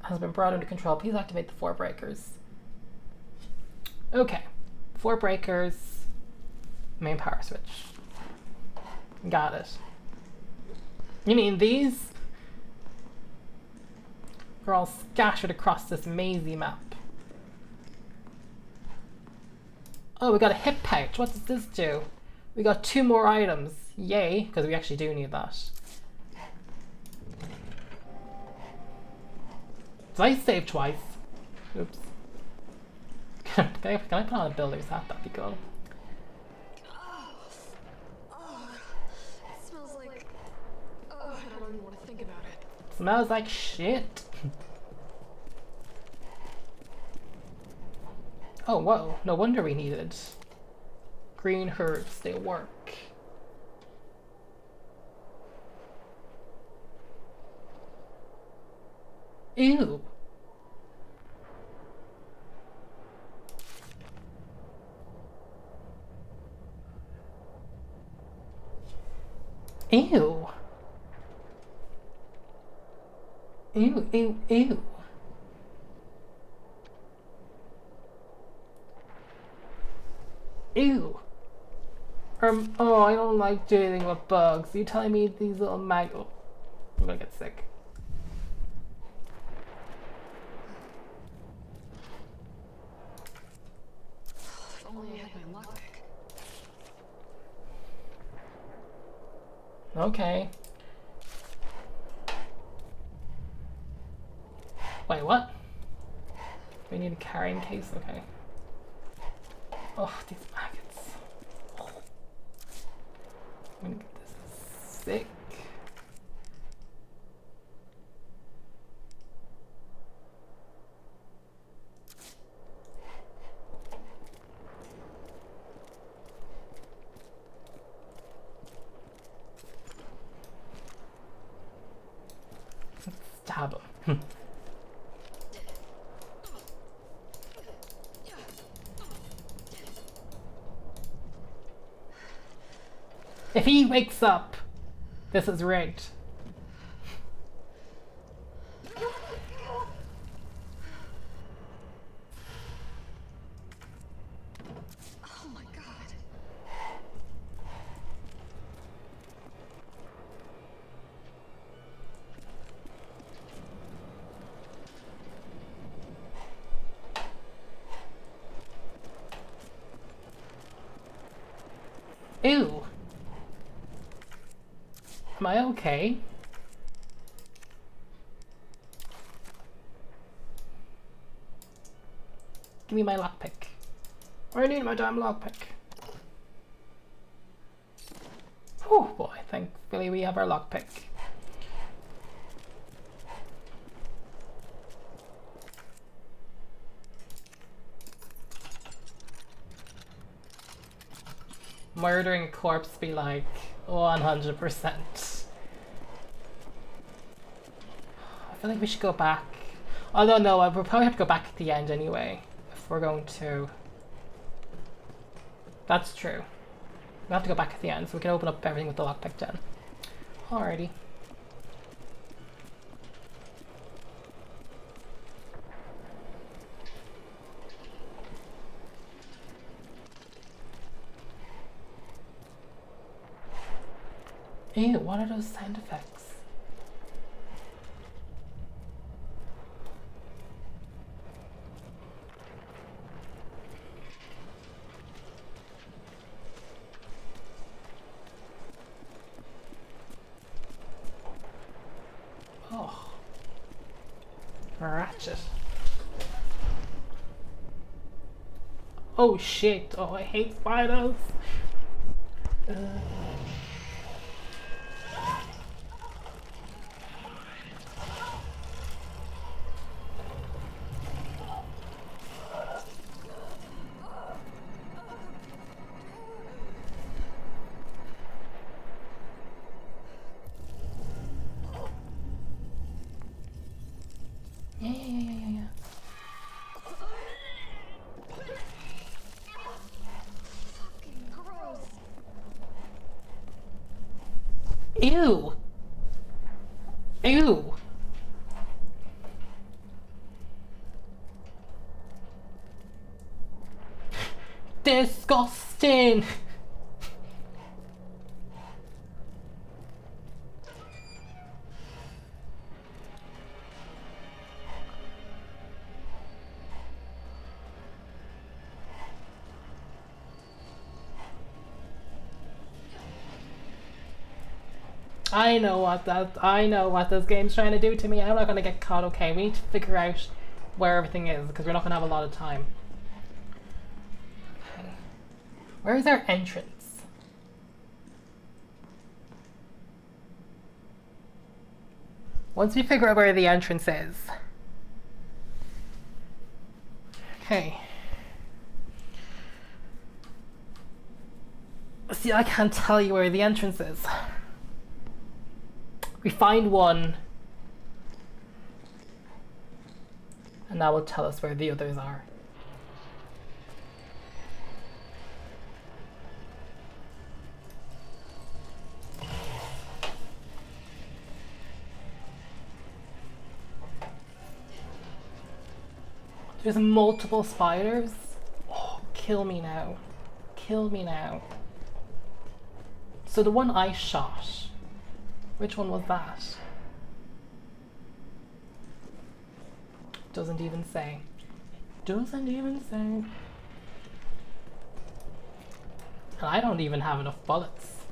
[SPEAKER 1] has been brought under control, please activate the 4 breakers. Okay, 4 breakers. Main power switch. Got it. You mean these? Are all scattered across this mazy map. Oh, we got a hip pouch. What does this do? We got 2 more items. Yay, because we actually do need that. Did I save twice? Oops. Can I put on a builder's hat? That'd be cool.
[SPEAKER 5] It smells like... Oh, I don't even want to think about it.
[SPEAKER 1] Smells like shit. Oh, whoa. No wonder we needed green herbs. They work. Ew. Ew. Ew, ew, ew. Ew. Oh, I don't like dealing with bugs. You telling me these little oh, I'm gonna get sick.
[SPEAKER 5] If only I had my lockpick.
[SPEAKER 1] Okay. Wait, what? We need a carrying case? Okay. Oh, these maggots. Oh. I'm gonna get this sick. Stab him. If he wakes up, this is rigged.
[SPEAKER 5] Oh my god.
[SPEAKER 1] Ew. Am I okay? Give me my lockpick. I need my damn lockpick. Oh boy, thankfully we have our lockpick. Murdering a corpse be like 100%. I feel like we should go back. Although no, we'll probably have to go back at the end anyway. If we're going to... That's true. We'll have to go back at the end so we can open up everything with the lockpick then. Alrighty. Ew, what are those sound effects? Oh. Ratchet. Oh shit, oh I hate spiders. Yeah.
[SPEAKER 5] Fucking gross.
[SPEAKER 1] Ew. Ew. Disgusting. I know what this game's trying to do to me. I'm not gonna get caught, okay? We need to figure out where everything is because we're not going to have a lot of time. Okay. Where is our entrance? Once we figure out where the entrance is. Okay. See, I can't tell you where the entrance is. We find one, and that will tell us where the others are. There's multiple spiders. Oh, kill me now. Kill me now. So the one I shot, which one was that? Doesn't even say. Doesn't even say. And I don't even have enough bullets.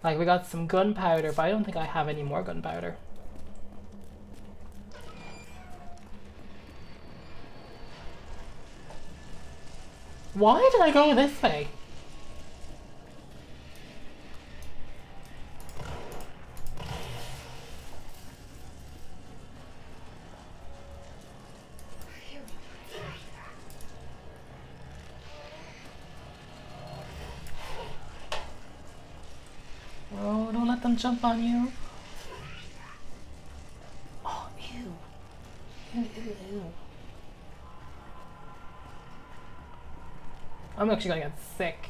[SPEAKER 1] Like, we got some gunpowder, but I don't think I have any more gunpowder. Why did I go this way? Oh, don't let them jump on you. Oh, ew. Ew, ew, ew. I'm actually gonna get sick.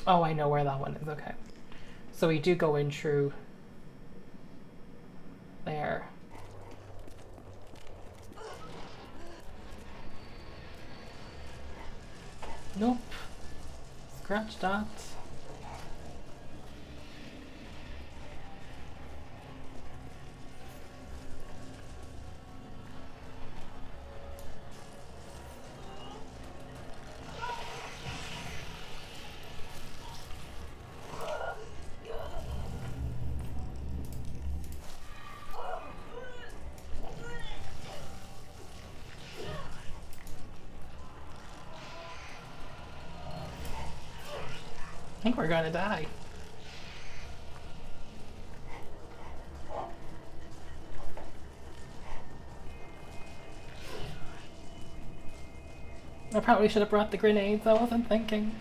[SPEAKER 1] Oh, I know where that one is, okay. So we do go in through there. Nope. Scratch that. I think we're gonna die. I probably should have brought the grenades, I wasn't thinking.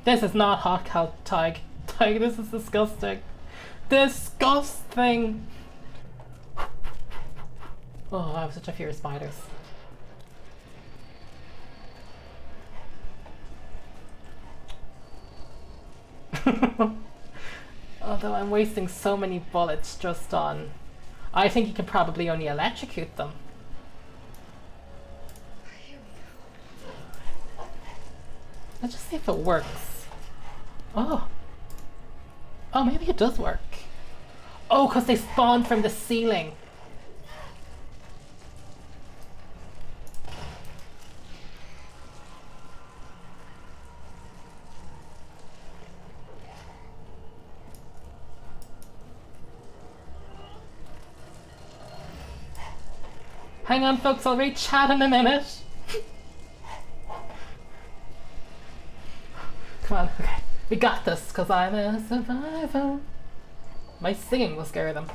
[SPEAKER 1] This is not hot cow Tig. Tig, this is disgusting. Disgusting! Oh, I have such a fear of spiders. Although I'm wasting so many bullets just on... I think you can probably only electrocute them. Let's just see if it works. Oh. Oh, maybe it does work. Oh, because they spawn from the ceiling. Hang on, folks, I'll read chat in a minute. Come on, okay. We got this, because I'm a survivor. My singing will scare them.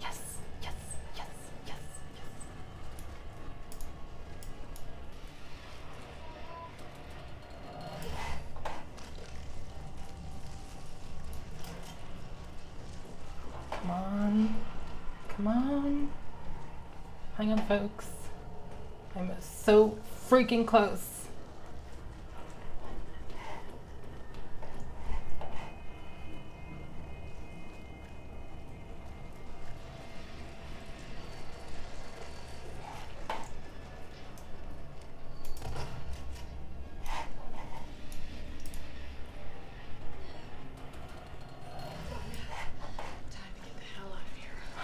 [SPEAKER 1] Yes, yes, yes, yes, yes. Come on. Come on. Hang on, folks. I'm so freaking close.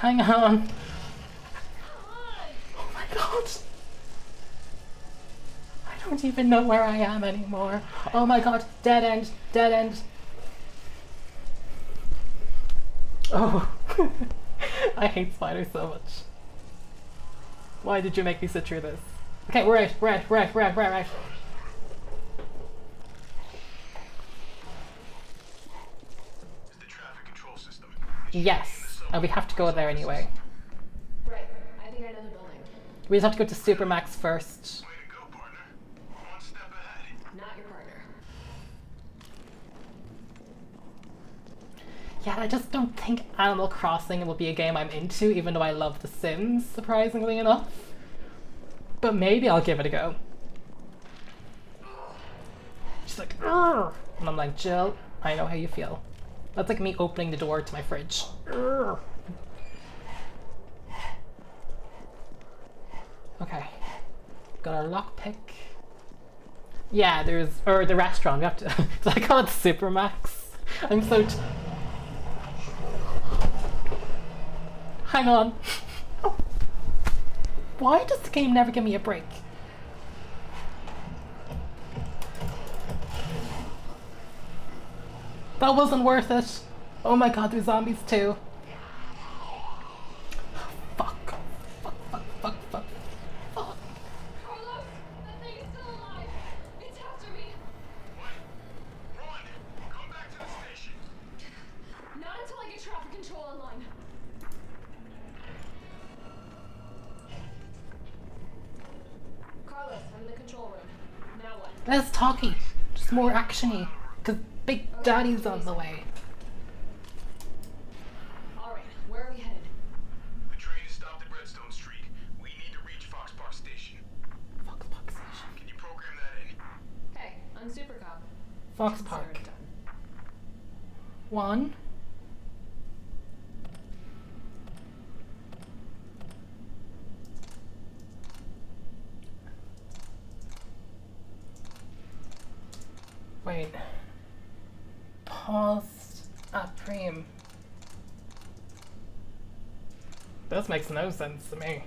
[SPEAKER 1] Hang on. Oh my god. I don't even know where I am anymore. Oh my god, dead end, dead end. Oh, I hate spiders so much. Why did you make me sit through this? Okay, we're out, we're out, we're out, we're out, we're out.
[SPEAKER 6] The traffic control system.
[SPEAKER 1] Yes, and we have to go there anyway.
[SPEAKER 5] Right. I think I know the building.
[SPEAKER 1] We just have to go to Supermax first.
[SPEAKER 6] Way to go, partner. One step ahead.
[SPEAKER 5] Not your partner.
[SPEAKER 1] Yeah, I just don't think Animal Crossing will be a game I'm into, even though I love The Sims, surprisingly enough. But maybe I'll give it a go. She's like, "Urgh." And I'm like, Jill, I know how you feel. That's like me opening the door to my fridge. Urgh. Okay. Got our lockpick. Yeah, or the restaurant, we have to, so I call it Supermax. I'm so hang on. Why does the game never give me a break? That wasn't worth it. Oh my god, there's zombies too. Fuck. Fuck, fuck, fuck, fuck. Fuck.
[SPEAKER 5] Carlos! That thing is still alive! It's after me!
[SPEAKER 6] What? Run! Come back to the station.
[SPEAKER 5] Not until I get traffic control online. Carlos, I'm in the control room. Now what?
[SPEAKER 1] Less talky. Just more actiony. Cause Big Daddy's on the way.
[SPEAKER 5] Alright, where are we headed?
[SPEAKER 6] The train is stopped at Redstone Street. We need to reach Fox Park Station.
[SPEAKER 1] Fox Park Station.
[SPEAKER 6] Can you program that in?
[SPEAKER 5] Hey, I'm Super Cop.
[SPEAKER 1] Fox
[SPEAKER 5] Consider
[SPEAKER 1] Park.
[SPEAKER 5] it done.
[SPEAKER 1] 1. Wait. Paused at Preem. This makes no sense to me.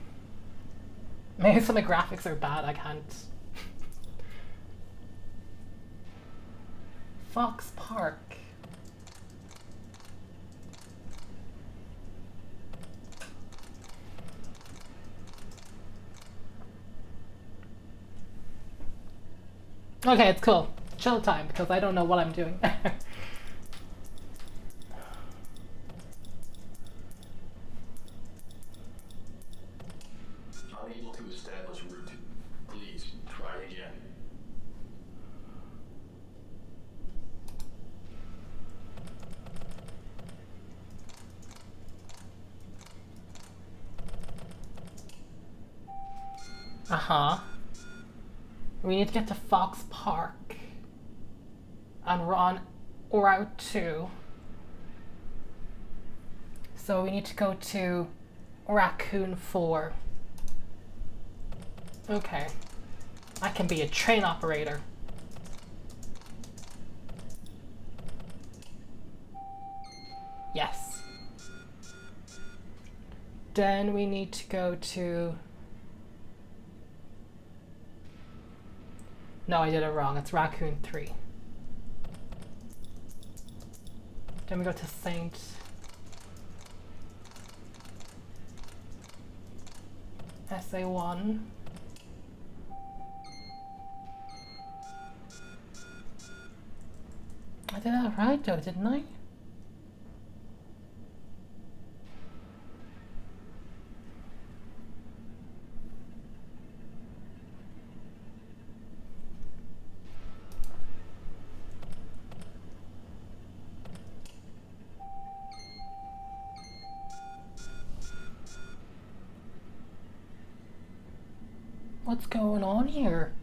[SPEAKER 1] Maybe some of the graphics are bad, I can't. Fox Park. Okay, it's cool. Chill time, because I don't know what I'm doing.
[SPEAKER 8] Unable to establish route. Please try again.
[SPEAKER 1] Uh-huh. We need to get to Fox Park. And we're on Route 2. So we need to go to Raccoon 4. Okay. I can be a train operator. Yes. Then we need to go to... No, I did it wrong. It's Raccoon 3. Then we go to Saint. SA1. I did that right though, didn't I? What's going on here?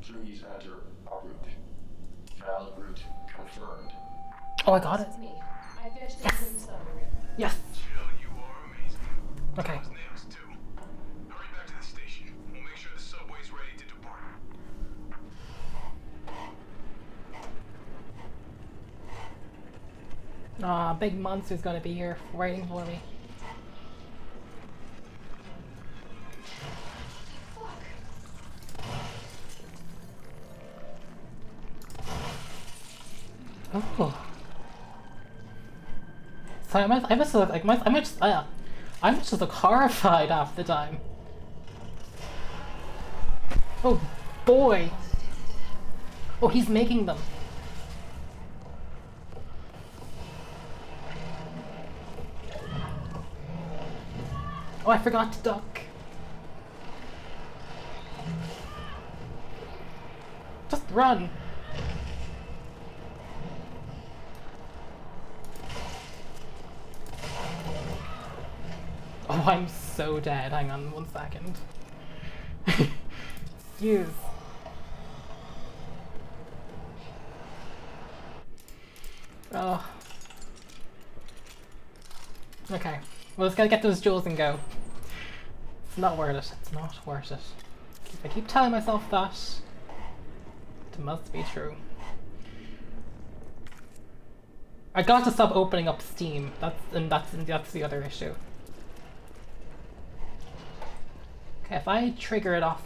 [SPEAKER 8] Please enter a route. Valid route confirmed.
[SPEAKER 1] Oh, I got it.
[SPEAKER 5] It's me. I finished
[SPEAKER 1] Yes.
[SPEAKER 5] the summary.
[SPEAKER 1] Yes.
[SPEAKER 6] Jill, you are amazing.
[SPEAKER 1] Okay.
[SPEAKER 6] Those nails, too. Hurry back to the station. We'll make sure the subway's ready to depart.
[SPEAKER 1] Ah, big monster's gonna be here waiting for me. Oh. So I must look like I must just look horrified half the time. Oh boy! Oh, he's making them. Oh, I forgot to duck. Just run. Oh, I'm so dead. Hang on 1 second. Excuse. Oh. Okay. Well, let's gotta get those jewels and go. It's not worth it. It's not worth it. If I keep telling myself that, it must be true. I got to stop opening up Steam. That's the other issue. Okay, if I trigger it off...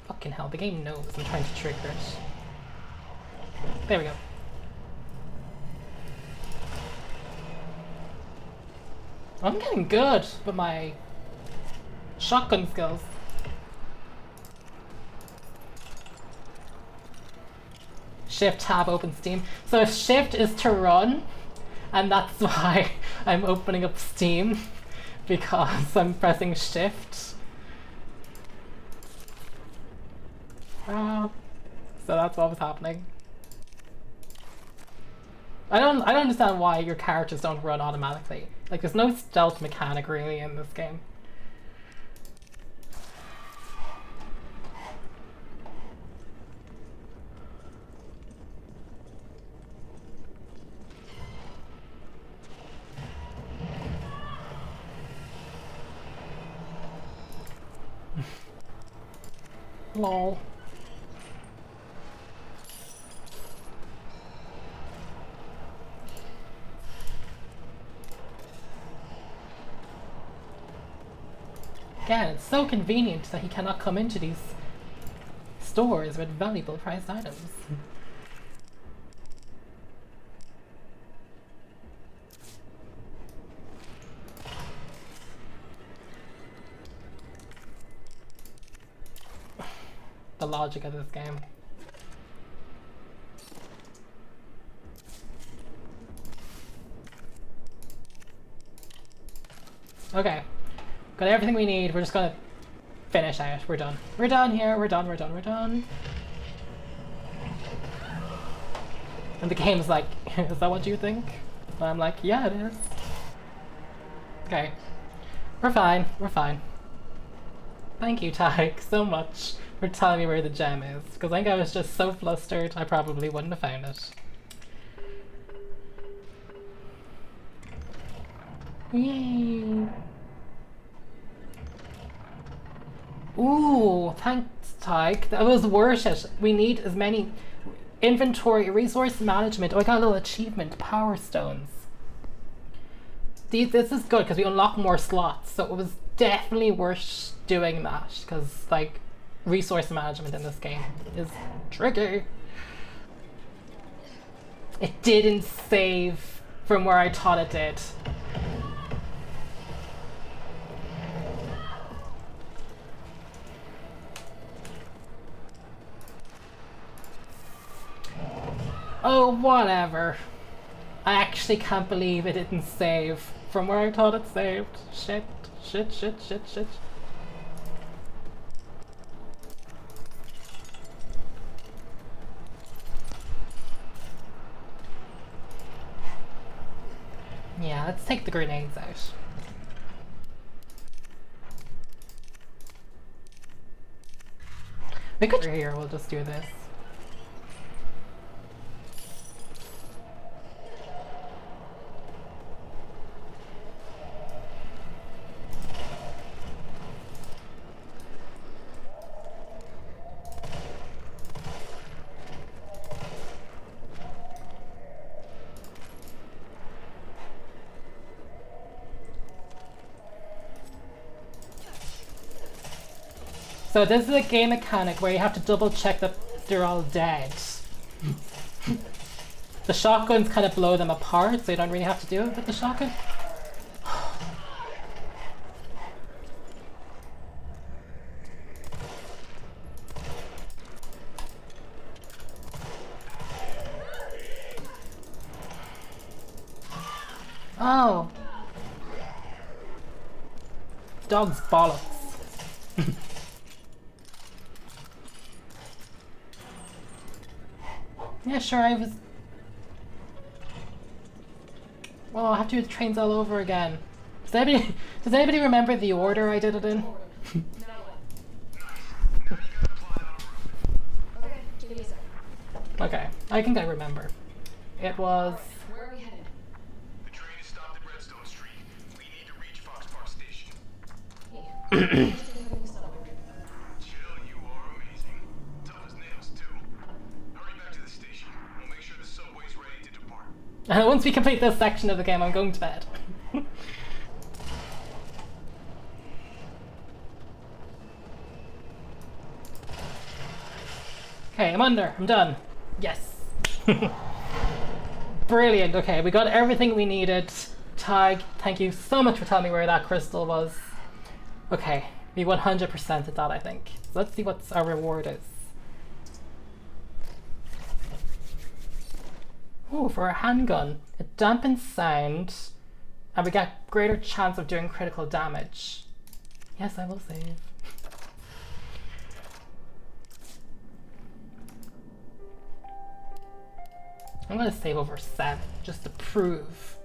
[SPEAKER 1] Fucking hell, the game knows I'm trying to trigger it. There we go. I'm getting good with my shotgun skills. Shift tab open Steam. So if shift is to run, and that's why I'm opening up Steam, because I'm pressing shift. So that's what was happening. I don't understand why your characters don't run automatically. Like, there's no stealth mechanic really in this game. Lol. Again, it's so convenient that he cannot come into these stores with valuable priced items. The logic of this game. Okay. Got everything we need. We're just gonna finish out. We're done. We're done here. We're done. We're done. We're done. And the game's like, is that what you think? And I'm like, yeah, it is. Okay. We're fine. We're fine. Thank you, Tyke, so much for telling me where the gem is. Because I think I was just so flustered, I probably wouldn't have found it. Yay! Ooh, thanks, Tyke. That was worth it. We need as many inventory, resource management. Oh, I got a little achievement. Power stones. This is good because we unlock more slots. So it was definitely worth doing that because, like, resource management in this game is tricky. It didn't save from where I thought it did. Oh, whatever. I actually can't believe it didn't save from where I thought it saved. Shit, shit, shit, shit, shit. Yeah, let's take the grenades out. We could here, we'll just do this. So this is a game mechanic where you have to double check that they're all dead. The shotguns kind of blow them apart, so you don't really have to do it with the shotgun. Oh. Dog's bollocks. Yeah, sure, I was... Well, I have to do the trains all over again. Does anybody remember the order I did it in?
[SPEAKER 5] Okay, give me a sec.
[SPEAKER 1] Okay, I think I remember. It was...
[SPEAKER 5] Where are we headed?
[SPEAKER 6] The train is stopped at Redstone Street. We need to reach Fox Park Station.
[SPEAKER 5] Hey.
[SPEAKER 6] Jill, you are amazing. Tough as nails, too. Hurry back to the station. We'll make sure the subway's ready to depart.
[SPEAKER 1] Once we complete this section of the game, I'm going to bed. Okay, I'm under. I'm done. Yes. Brilliant. Okay, we got everything we needed. Tag, thank you so much for telling me where that crystal was. Okay, we 100% at that, I think. So let's see what our reward is. Oh, for a handgun. It dampens sound, and we get greater chance of doing critical damage. Yes, I will save. I'm gonna save over 7, just to prove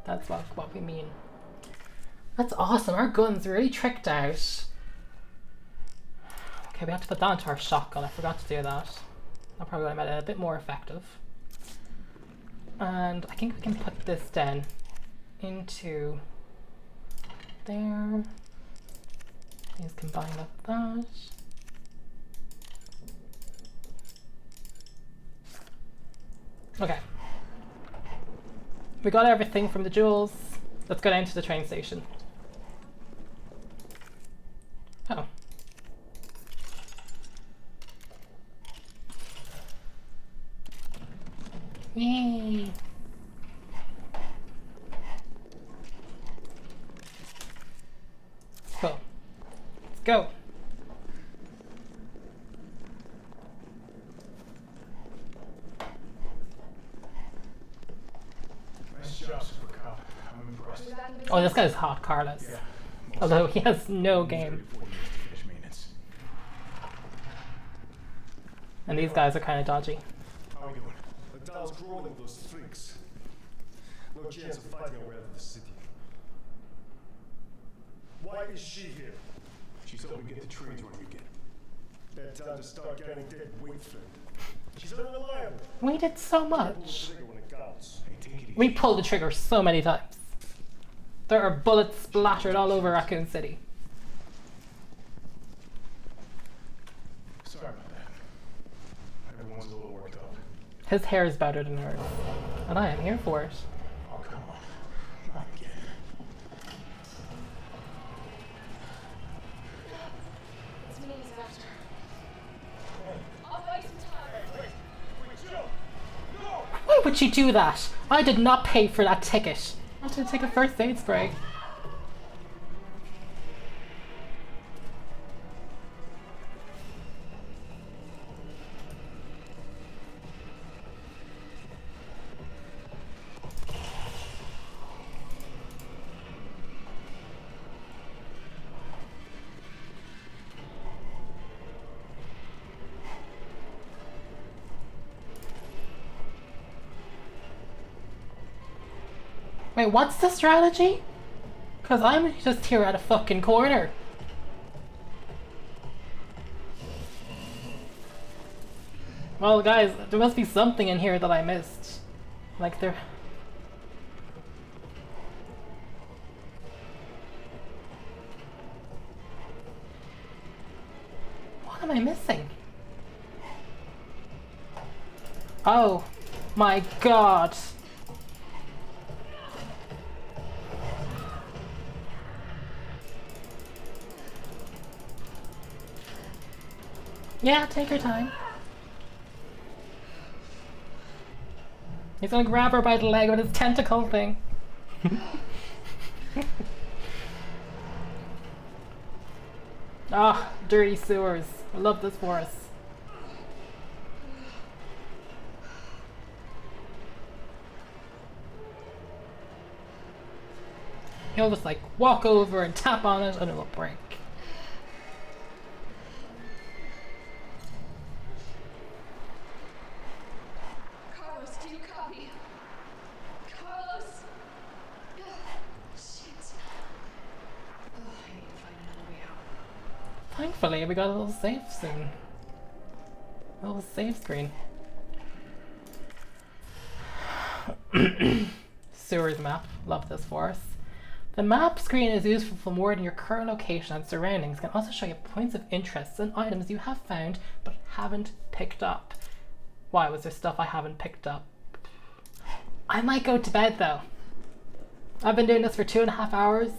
[SPEAKER 1] that's what we mean. That's awesome, our gun's really tricked out. Okay, we have to put that into our shotgun, I forgot to do that. That probably would have made it a bit more effective. And I think we can put this then into there. Please combine up that. Okay. We got everything from the jewels. Let's go down to the train station. Oh. Yay! Cool. Let's go.
[SPEAKER 6] Nice job, Super Cop. I'm impressed.
[SPEAKER 1] Oh, this guy's hot, Carlos.
[SPEAKER 6] Yeah.
[SPEAKER 1] Although he has no game.
[SPEAKER 6] 40 years to finish maintenance.
[SPEAKER 1] And these guys are kind of dodgy.
[SPEAKER 6] How we doing?
[SPEAKER 9] The town's crawling with those freaks. No chance of fighting our way out of the city. Why is she here?
[SPEAKER 6] She's hoping to get the trains running again.
[SPEAKER 9] Bad time to start getting dead weight friend. She's unreliable.
[SPEAKER 1] We did so
[SPEAKER 9] Pull
[SPEAKER 1] much.
[SPEAKER 9] the trigger when it counts.
[SPEAKER 6] Hey, take it easy.
[SPEAKER 1] We pulled the trigger so many times. There are bullets splattered all over Raccoon City.
[SPEAKER 6] Sorry about that. Everyone's a little worked up.
[SPEAKER 1] His hair is better than hers. And I am here for it.
[SPEAKER 6] Oh, come on. Not again.
[SPEAKER 5] It's me, After. I'll buy some time.
[SPEAKER 1] Why would you do that? I did not pay for that ticket. I had to take a first aid spray. Wait, what's the strategy? Because I'm just here at a fucking corner. Well, guys, there must be something in here that I missed. Like there... What am I missing? Oh my god. Yeah, take your time. He's gonna grab her by the leg with his tentacle thing. Ah, dirty sewers. I love this forest. He'll just like walk over and tap on it and it'll break.
[SPEAKER 5] Carlos, do you copy? Carlos! Shit. Oh, I need to find another way out.
[SPEAKER 1] Thankfully, we got a little save soon. A little save screen. Sewers map. Love this for us. The map screen is useful for more than your current location and surroundings. It can also show you points of interest and items you have found but haven't picked up. Why, was there stuff I haven't picked up? I might go to bed though. I've been doing this for 2.5 hours.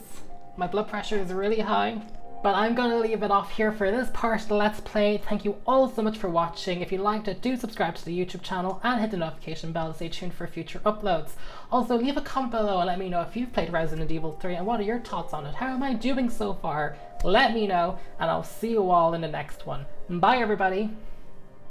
[SPEAKER 1] My blood pressure is really high. But I'm gonna leave it off here for this part of the Let's Play. Thank you all so much for watching. If you liked it, do subscribe to the YouTube channel and hit the notification bell to stay tuned for future uploads. Also, leave a comment below and let me know if you've played Resident Evil 3 and what are your thoughts on it. How am I doing so far? Let me know, and I'll see you all in the next one. Bye everybody!